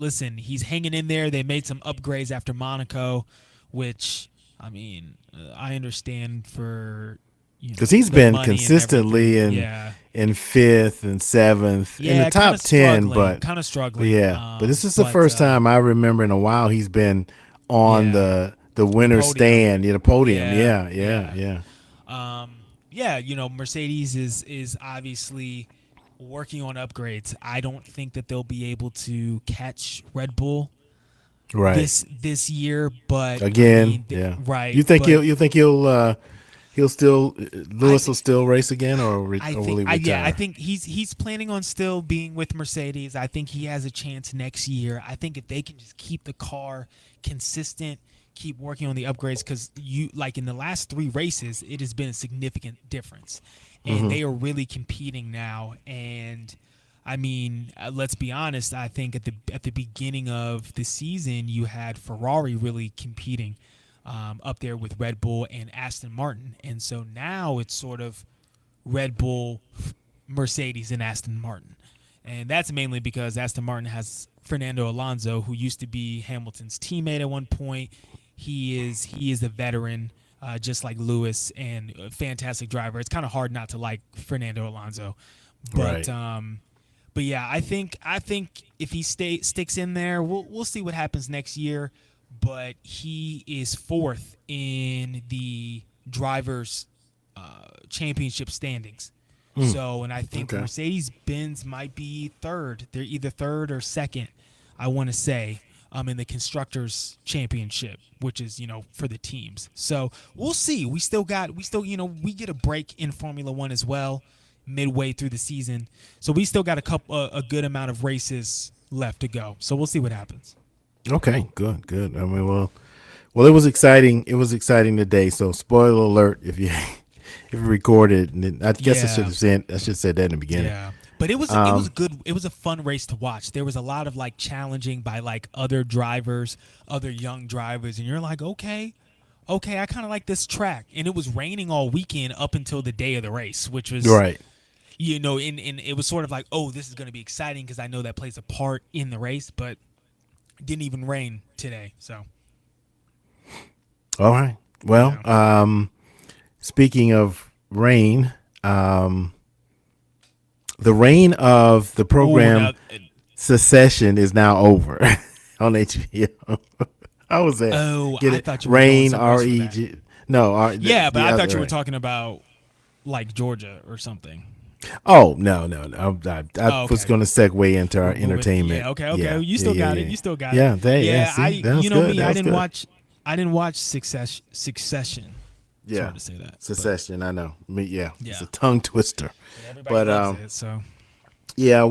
hanging in there. They made some upgrades after Monaco, which I mean, I understand for Because he's the been money and consistently everything. in 5th and 7th in the top 10, but kind of struggling. yeah. But this is the first time I remember in a while he's been on Yeah. the winner's podium. stand, the podium. Yeah, Yeah. Mercedes is obviously working on upgrades. I don't think that they'll be able to catch Red Bull Right. this year, but Again, right. You think but he'll still Lewis will still race again, or will he retire? I think he's planning on still being with Mercedes. I think he has a chance next year. I think if they can just keep the car consistent, keep working on the upgrades, because in the last 3 races, it has been a significant difference, and they are really competing now. And I mean, let's be honest. I think at the beginning of the season, you had Ferrari really competing up there with Red Bull and Aston Martin, and so now it's sort of Red Bull, Mercedes, and Aston Martin, and that's mainly because Aston Martin has Fernando Alonso, who used to be Hamilton's teammate at one point. He is a veteran, just like Lewis, and a fantastic driver. It's kind of hard not to like Fernando Alonso, but Right. but yeah, I think if he sticks in there, we'll see what happens next year. But he is 4th in the drivers' championship standings. So, and I think Okay. Mercedes-Benz might be 3rd. They're either 3rd or 2nd, I want to say, in the constructors' championship, which is for the teams. So we'll see. We still we get a break in Formula One as well, midway through the season. So we still got a good amount of races left to go. So we'll see what happens. Okay, good. I mean, well, it was exciting. It was exciting today. So, spoiler alert: if you if you recorded, and I guess Yeah. I should have said that in the beginning. Yeah. But it was good. It was a fun race to watch. There was a lot of like challenging by like other drivers, other young drivers, and you're like, okay, I kind of like this track. And it was raining all weekend up until the day of the race, which was, Right. and it was sort of like, oh, this is going to be exciting because I know that plays a part in the race, but it didn't even rain today. So, All right. Well, yeah. speaking of rain, the reign of the Oh, program now, Secession is now over on HBO. How was that? oh, Get I it? thought you were going Rain, somewhere else R with E that. G. No, Yeah, but the I thought other you were rain. talking about like Georgia or something. Oh, no. I Oh, was okay. going to segue into our We're moving. entertainment. Yeah, okay. Yeah, You yeah, still yeah, got it. yeah. You still got it. Yeah, Yeah, see, that was good. Me, That was good. I didn't watch Succession. Yeah, Sorry to say that, but Secession. I know. Yeah, it's yeah, a tongue twister. but everybody But loves it. So yeah,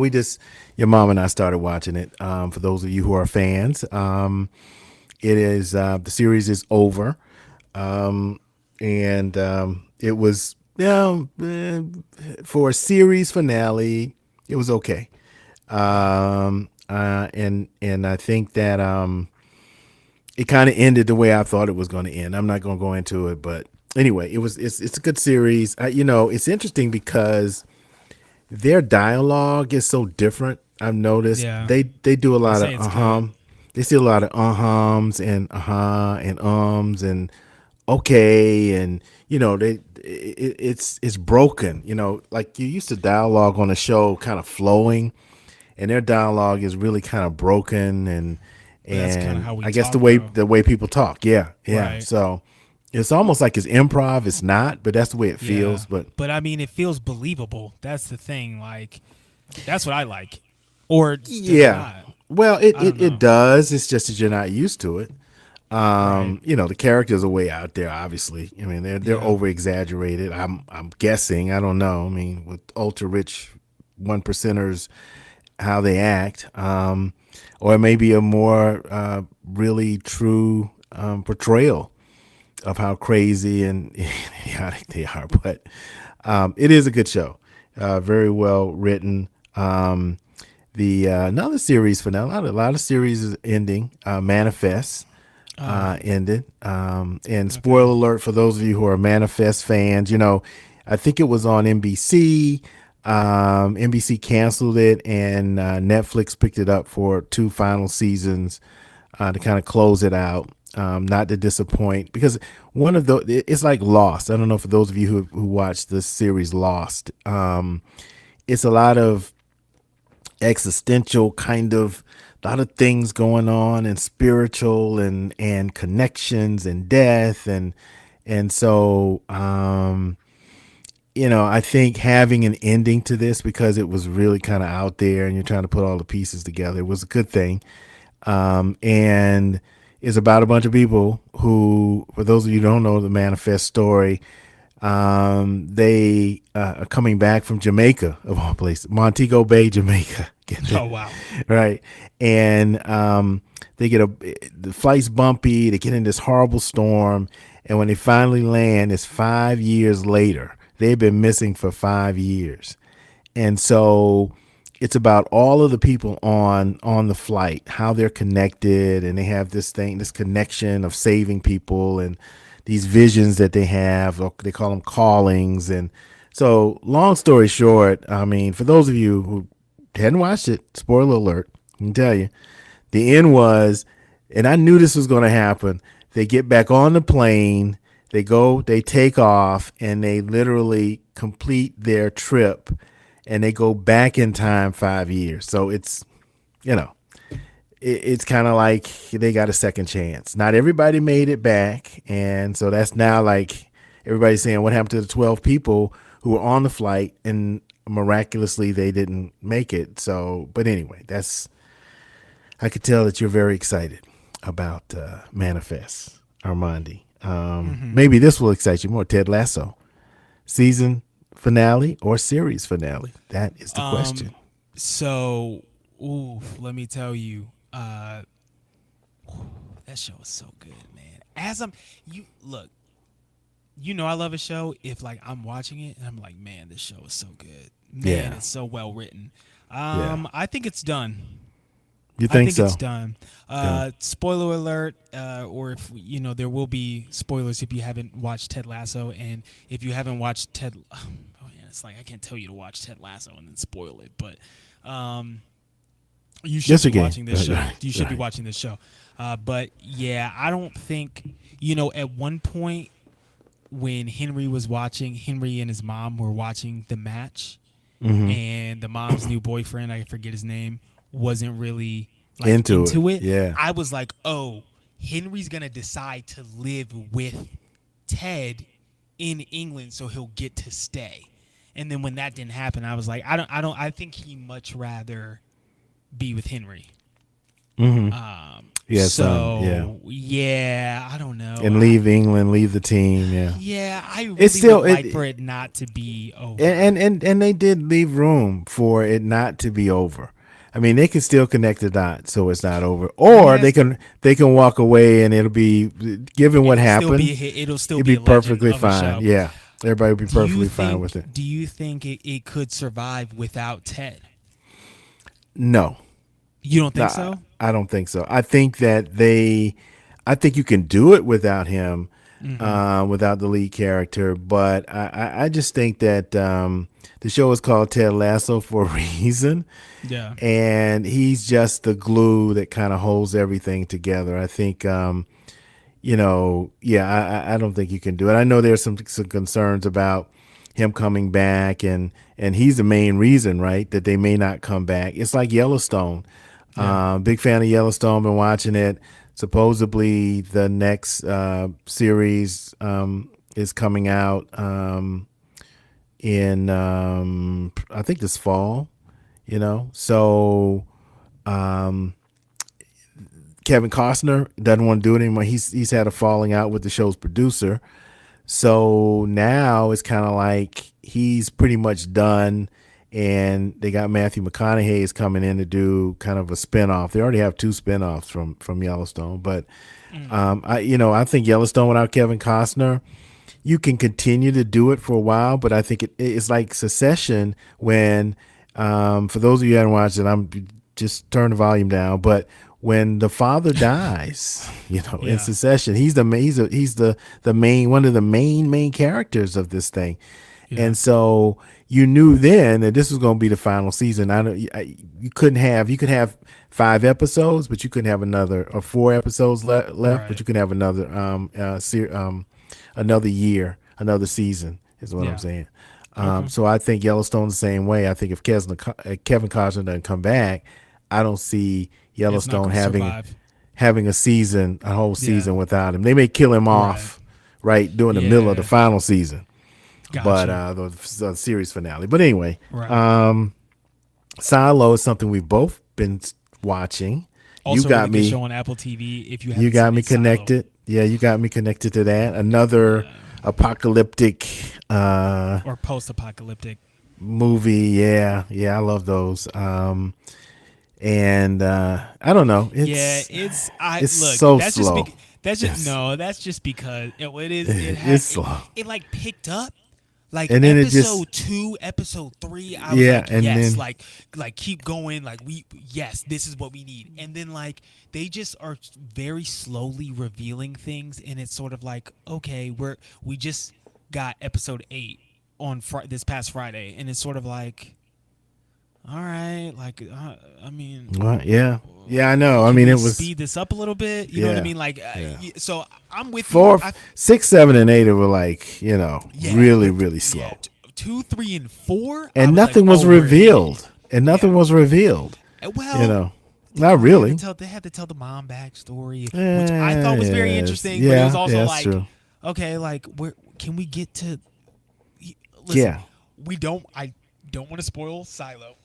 your mom and I started watching it. For those of you who are fans, it is the series is over, and it was for a series finale. It was okay, yeah, and I think that it kind of ended the way I thought it was going to end. I'm not going to go into it, but anyway, it's a good series. It's interesting because their dialogue is so different. I've noticed yeah. they do a They lot of say it's good. they see a lot of hums and and and okay, and it's broken. Like you used to dialogue on a show kind of flowing, and their dialogue is really kind of broken, But that's kind of and how we I guess talk, though. the way people talk, yeah. Right. So it's almost like it's improv. It's not, but that's the way it Yeah. feels. But But I mean, it feels believable. That's the thing. Like, that's what I like. Or does it yeah, not? well, I don't it know. does. It's just that you're not used to it. Right. The characters are way out there. Obviously, I mean they're Yeah. over exaggerated. I'm guessing. I don't know. I mean, with ultra rich one percenters, how they act, or it may be a more really true portrayal of how crazy and idiotic they are. But it is a good show, very well written. The another series finale. A lot of series is ending. Manifest Oh, ended. And okay. spoiler alert for those of you who are Manifest fans, I think it was on NBC. NBC canceled it, and Netflix picked it up for two final seasons to kind of close it out. Not to disappoint, because it's like Lost. I don't know, for those of you who watched the series Lost. It's a lot of existential kind of, a lot of things going on, and spiritual and connections and death, and so I think having an ending to this, because it was really kind of out there and you're trying to put all the pieces together, was a good thing. And it's about a bunch of people who, for those of you who don't know the Manifest story, they are coming back from Jamaica, of all places, Montego Bay, Jamaica. Get Oh, it? wow. Right. And they get the flight's bumpy. They get in this horrible storm, and when they finally land, it's 5 years later. They've been missing for 5 years, and so it's about all of the people on the flight, how they're connected, and they have this connection of saving people, and these visions that they have. They call them callings. And so, long story short, I mean, for those of you who hadn't watched it, spoiler alert, I can tell you, the end was, and I knew this was going to happen. They get back on the plane, they take off, and they literally complete their trip, and they go back in time 5 years. So you know, it's kind of like they got a second chance. Not everybody made it back, and so that's now like everybody's saying, what happened to the 12 people who were on the flight and miraculously they didn't make it? So, but anyway, I could tell that you're very excited about Manifest, Armandi. Hmm. Maybe this will excite you more. Ted Lasso season finale or series finale? That is the Um. question. So, ooh, let me tell you, that show is so good, man. As I'm, you look, I love a show if like I'm watching it and I'm like, man, this show is so good. Man, Yeah. it's so well written. Yeah. I think it's done. You I think think it's so? done. Yeah. Spoiler alert, or if there will be spoilers if you haven't watched Ted Lasso, and if you haven't watched Ted, oh yeah, it's like I can't tell you to watch Ted Lasso and then spoil it, but you should Yes, be you can. watching this show. Right. You should be Right. watching this show. But yeah, I don't think at one point when Henry and his mom were watching the match, and the mom's new boyfriend, I forget his name, wasn't really like Into it. into it. Yeah. I was like, oh, Henry's gonna decide to live with Ted in England, so he'll get to stay. And then when that didn't happen, I was like, I think he much rather be with Henry. Yeah. So Yeah. yeah, I don't know. And leave England, leave the team. Yeah. Yeah, I really It's still would like for it not to be over. and they did leave room for it not to be over. I mean, they can still connect the dots so it's not over, or Yes. they can walk away and it'll be given what happened. It'll still It'd be be a legend perfectly of a show. fine. Yeah, everybody would be Do you perfectly fine think? with it. Do you think it could survive without Ted? No, You don't think no, so? I don't think so. I think I think you can do it without him, without the lead character. But I just think that the show is called Ted Lasso for a reason. Yeah. And he's just the glue that kind of holds everything together. I think, I don't think you can do it. I know there's some concerns about him coming back, and he's the main reason, right, that they may not come back. It's like Yellowstone. Yeah. Big fan of Yellowstone. Been watching it. Supposedly the next series is coming out in I think this fall. So Kevin Costner doesn't want to do it anymore. He's had a falling out with the show's producer. So now it's kind of like he's pretty much done, and they got Matthew McConaughey is coming in to do kind of a spinoff. They already have two spinoffs from Yellowstone, but I think Yellowstone without Kevin Costner, you can continue to do it for a while, but I think it's like Succession when, for those of you who haven't watched it, I'm just turn the volume down. But when the father dies, in Yeah. Succession, he's the main one of the main characters of this thing, Yeah. and so you knew then that this was going to be the final season. You could have 5 episodes, but you couldn't have another, or 4 episodes left, Right. but you could have another another year, another season is what Yeah. I'm saying. So I think Yellowstone's the same way. I think if Kevin Costner doesn't come back, I don't see It's not Yellowstone gonna survive. having a whole season without him. They may kill him off right during the middle of the Yeah. final season, but Gotcha. the series finale. But anyway, Right. Silo is something we've both been watching. Also, You got really good me. show on Apple TV. If you You haven't got seen me it, Silo. connected. Yeah, you got me connected to that. Another apocalyptic Or post-apocalyptic. movie. Yeah, I love those. And I don't know. It's so That's slow. just that's just Yes. no. That's just because it is. It's slow. It like picked up. Like And then it just- episode 2, episode 3, I was Yeah, like, and yes, then- like keep going, like yes, this is what we need. And then like they just are very slowly revealing things, and it's sort of like, okay, we just got episode 8 on this past Friday, and it's sort of like, all right, like I mean, Well, yeah, I know. I can mean, we it was speed this up a little bit. You know what I Yeah, mean? Like, yeah. so I'm with 4, you. 6, 7, and 8 were like really Yeah, slow, 2, 3, and 4, and was nothing like, was oh, we're revealed. And nothing was revealed. Well, Not really. They had to tell the mom backstory, which I thought was very Yes. interesting. But Yeah, it was also that's like, true. okay, like where can we get to? Listen, Yeah. I don't want to spoil Silo,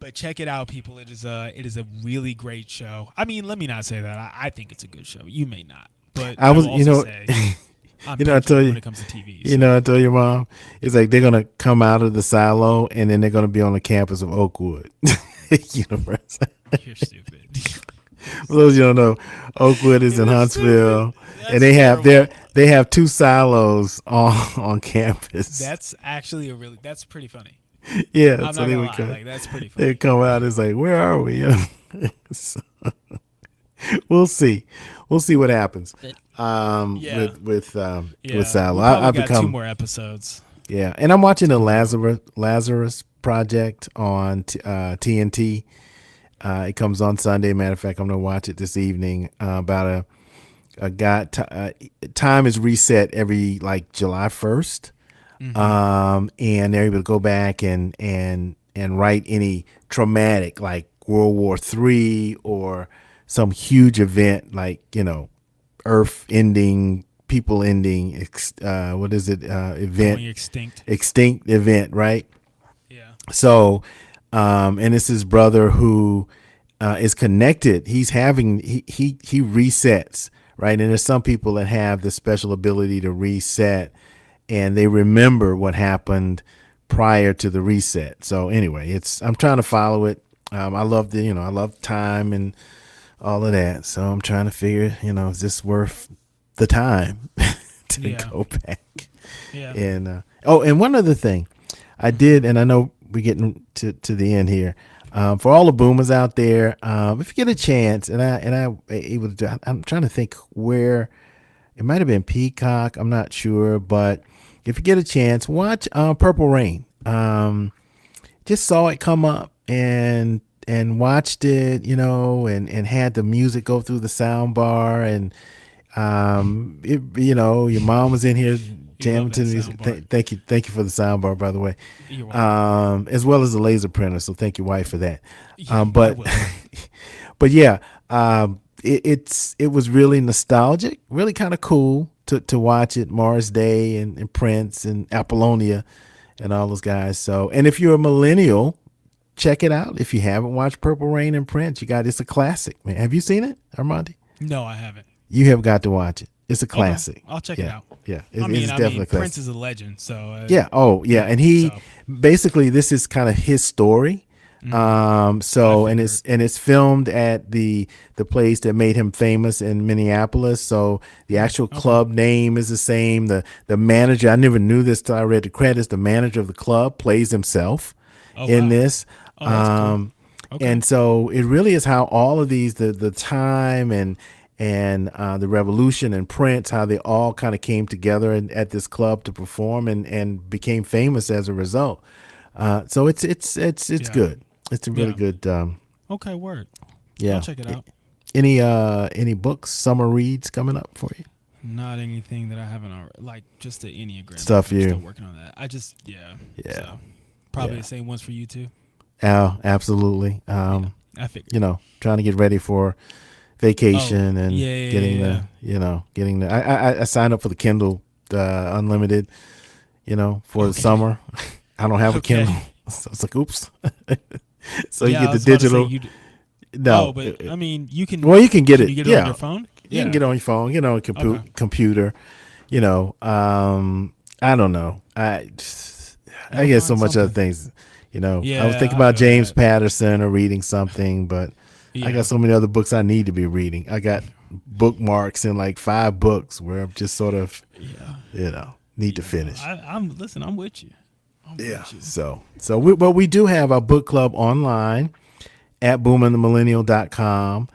but check it out, people. It is a really great show. I mean, let me not say that. I think it's a good show. You may not, but I was, will also say, I'm you know, I picky tell you, when it comes to TV. I told your mom, it's like they're gonna come out of the silo and then they're gonna be on the campus of Oakwood University. You're stupid. For those of you who don't know, Oakwood is in Huntsville. and That's terrible. they have two silos on campus. That's actually that's pretty funny. Yeah, I'm so not gonna lie, like that's pretty they funny. come out. It's like, where are we? So, we'll see. We'll see what happens. Yeah, With yeah. Silo. We probably I've got two become more episodes yeah, and I'm watching to the go through. Lazarus Project on TNT. It comes on Sunday. Matter of fact, I'm gonna watch it this evening. About a guy. Time is reset every like July 1st, Mm-hmm. and they're able to go back and write any traumatic like World War III or some huge event like Earth ending, people ending. What is it? Event Going extinct. extinct event, right? Yeah. So, and it's his brother who is connected. He's having he resets, right? And there's some people that have the special ability to reset, and they remember what happened prior to the reset. So anyway, I'm trying to follow it. I love I love time and all of that. So I'm trying to figure, is this worth the time to Yeah. go back? Yeah. And and one other thing I did, and I know we're getting to the end here. For all the boomers out there, if you get a chance, I'm trying to think where it might have been Peacock. I'm not sure, but if you get a chance, watch Purple Rain. Just saw it come up and watched it, and had the music go through the sound bar, and your mom was in here You love jamming to that the music. sound bar. Thank you for the sound bar, by the way, You're welcome. as well as the laser printer. So thank your wife for that. Yeah, I But will. but yeah, it was really nostalgic, really kind of cool to watch it. Morris Day and Prince and Apollonia and all those guys. So, and if you're a millennial, check it out. If you haven't watched Purple Rain and Prince, it's a classic, man. Have you seen it, Armandi? No, I haven't. You have got to watch it. It's a Okay, classic. I'll check it Yeah, out. yeah. I It's mean, definitely a Prince classic. is a legend, so Yeah. Oh, yeah. And he so basically this is kind of his story. I So figured. and it's filmed at the place that made him famous in Minneapolis. So the actual Okay. club name is the same. The manager, I never knew this till I read the credits. The manager of the club plays himself Oh in wow. this. Oh, that's cool. Um, Okay. and so it really is how all of these the time and the revolution and Prince, how they all kind of came together at this club to perform and became famous as a result. So it's Yeah. good. It's a really Yeah. good. Okay. Word. I'll Yeah. check it out. Any books, summer reads coming up for you? Not anything that I haven't already, like just the Enneagram book. Stuff I'm still you. working on that. I just yeah. Yeah. So probably Yeah. the same ones for you too. Absolutely. Yeah. I figured. Trying to get ready for Oh vacation and yeah, yeah, getting yeah. getting the. I signed up for the Kindle Unlimited. For the Okay. summer. I don't have a Okay. Kindle, so it's like oops. So you Yeah, get I the was about to say digital. you. Oh, No, but I mean, you can. well, you can get Can it. you get it on Yeah, your phone? you can Yeah. get it on your phone. Okay. Computer. I don't know. I You'll get so find much other something. things. I was Yeah, thinking I about feel James that. Patterson or reading something, but I got Yeah. so many other books I need to be reading. I got bookmarks in like 5 books where I'm just sort of, Yeah. need to Yeah. finish. I'm listen. I'm with you. I'm Yeah. with you. But we do have our book club online at boomandthemillennial.com.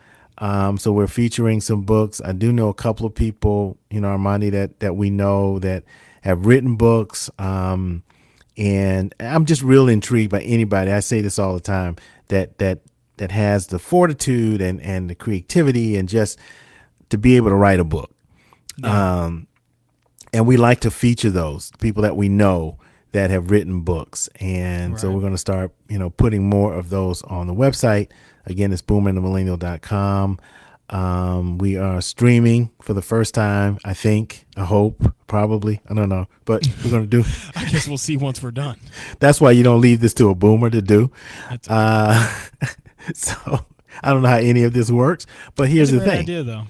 So we're featuring some books. I do know a couple of people, Armani, that we know that have written books. And I'm just real intrigued by anybody. I say this all the time that has the fortitude and the creativity and just to be able to write a book. Yeah. And we like to feature those people that we know that have written books. And so Right. we're going to start, putting more of those on the website. Again, it's boomerandthemillennial.com. We are streaming for the first time, I think, I hope, probably. I don't know. But we're going to do. I guess we'll see once we're done. That's why you don't leave this to a boomer to do. That's, So I don't know how any of this works. But that's here's a the great thing. idea, though.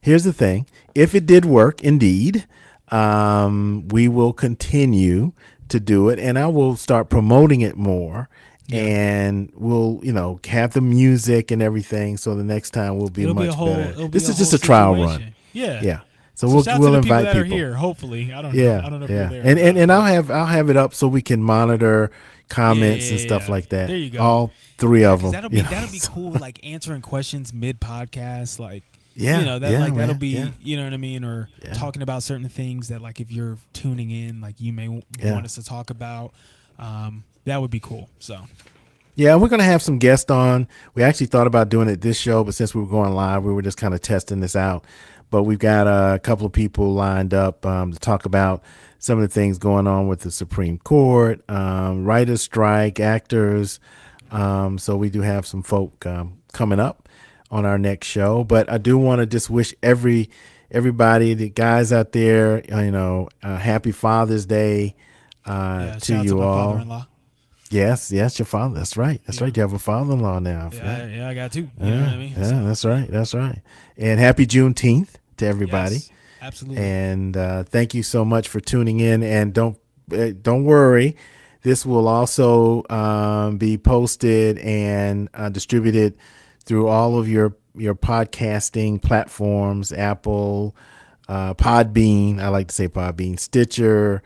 Here's the thing. If it did work, indeed, we will continue to do it, and I will start promoting it more. Yeah. And we'll, have the music and everything. So the next time will be It'll be a much whole. better. It'll be This a is just whole a trial run. situation. Yeah. Yeah. So So shout out to we'll the people invite that are people. here. Hopefully, I don't know. Yeah, I don't know if you're yeah, there. and I'll have it up so we can monitor comments and stuff Yeah. like that. There you go. All three Yeah, of because them. that'll be cool. Like answering questions mid podcast, like Yeah, that yeah, like that'll man. be Yeah, what I mean, or yeah, talking about certain things that like if you're tuning in, like you may yeah. want us to talk about. That would be cool. So Yeah, we're gonna have some guests on. We actually thought about doing it this show, but since we were going live, we were just kind of testing this out. But we've got a couple of people lined up to talk about some of the things going on with the Supreme Court, writers' strike, actors. So we do have some folk coming up on our next show. But I do want to just wish everybody, the guys out there, happy Father's Day yeah, to shout out to you my all. father-in-law. Yes, your father. That's right. That's Yeah, right. You have a father-in-law now. yeah, I got two. You know what Yeah, I mean? yeah, So that's right. That's right. And happy Juneteenth to everybody. yes, absolutely. And thank you so much for tuning in. And don't worry, this will also be posted and distributed through all of your podcasting platforms: Apple, Podbean. I like to say Podbean, Stitcher.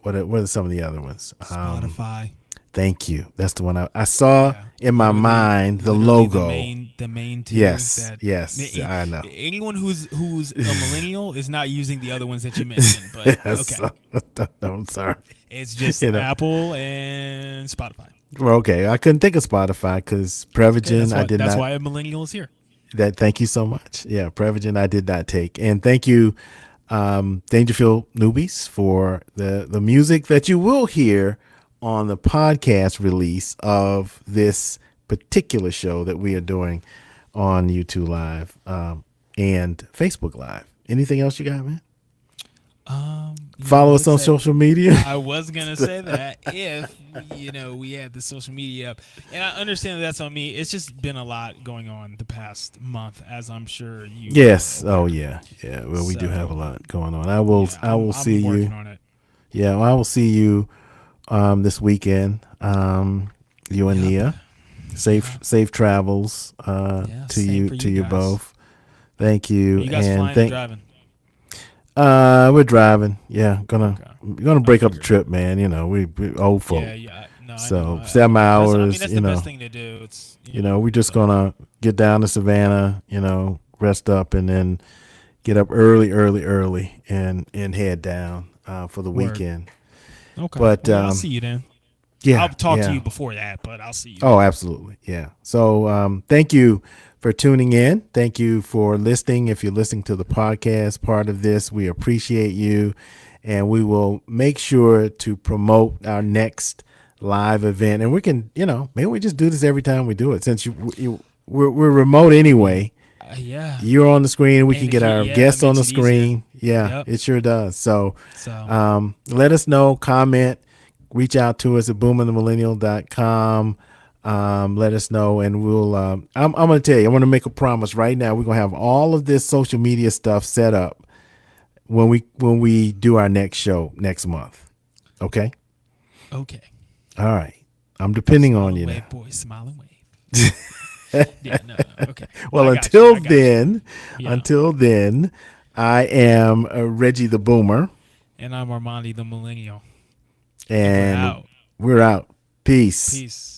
What are some of the other ones? Spotify. Thank you. That's the one I saw Yeah, in my mind. The literally logo. the main two. Yes, That yes, I know. anyone who's a millennial is not using the other ones that you mentioned. But Yes, okay, I'm sorry. it's just You know. Apple and Spotify. Well, okay, I couldn't think of Spotify because Okay, Prevagen I did that's not. why a millennial is here. That thank you so much. Yeah, Prevagen I did not take, and thank you, Dangerfield Newbies, for the music that you will hear on the podcast release of this particular show that we are doing on YouTube Live and Facebook Live. Anything else you got, man? Follow us on social media. I was gonna say that if we had the social media up, and I understand that's on me. It's just been a lot going on the past month, as I'm sure you. Yes. Are aware. Oh yeah. Yeah. Well, we do have a So, lot going on. I will I'm see working you. on it. Yeah. Well, I will see you this weekend. You and Yep. Nia. Safe travels to same you for to you you guys. both. Thank you. Are you guys and flying and driving? we're driving. Yeah, gonna break up the figured. trip, man. We old folk. Yeah. No, So I know. 7 That's, I mean, hours, that's the best thing to do. It's we're just so, gonna get down to Savannah, rest up, and then get up early, and head down for the Word. weekend. Okay. But Well, I'll see you then. yeah, I'll talk to yeah. you before that, but I'll see you. Oh, absolutely, yeah. So thank you for tuning in. Thank you for listening. If you're listening to the podcast part of this, we appreciate you, and we will make sure to promote our next live event. And we can, maybe we just do this every time we do it, since we're remote anyway. Yeah. You're on the screen. We And can get our that guests on the makes it easier. screen. Yeah, Yep. it sure does. So So let us know, comment, reach out to us at boomingthemillennial.com. Let us know, and we'll I'm going to tell you, I want to make a promise right now. We're going to have all of this social media stuff set up when we do our next show next month. Okay? okay. All right. I'm depending Smile on and you wave, now. boy, smile and wave. Yeah, no, okay. Well, I got you, until I got you. then, Yeah. until then, I am Reggie the Boomer, And I'm Armandi the millennial. and out. we're out. Peace. Peace.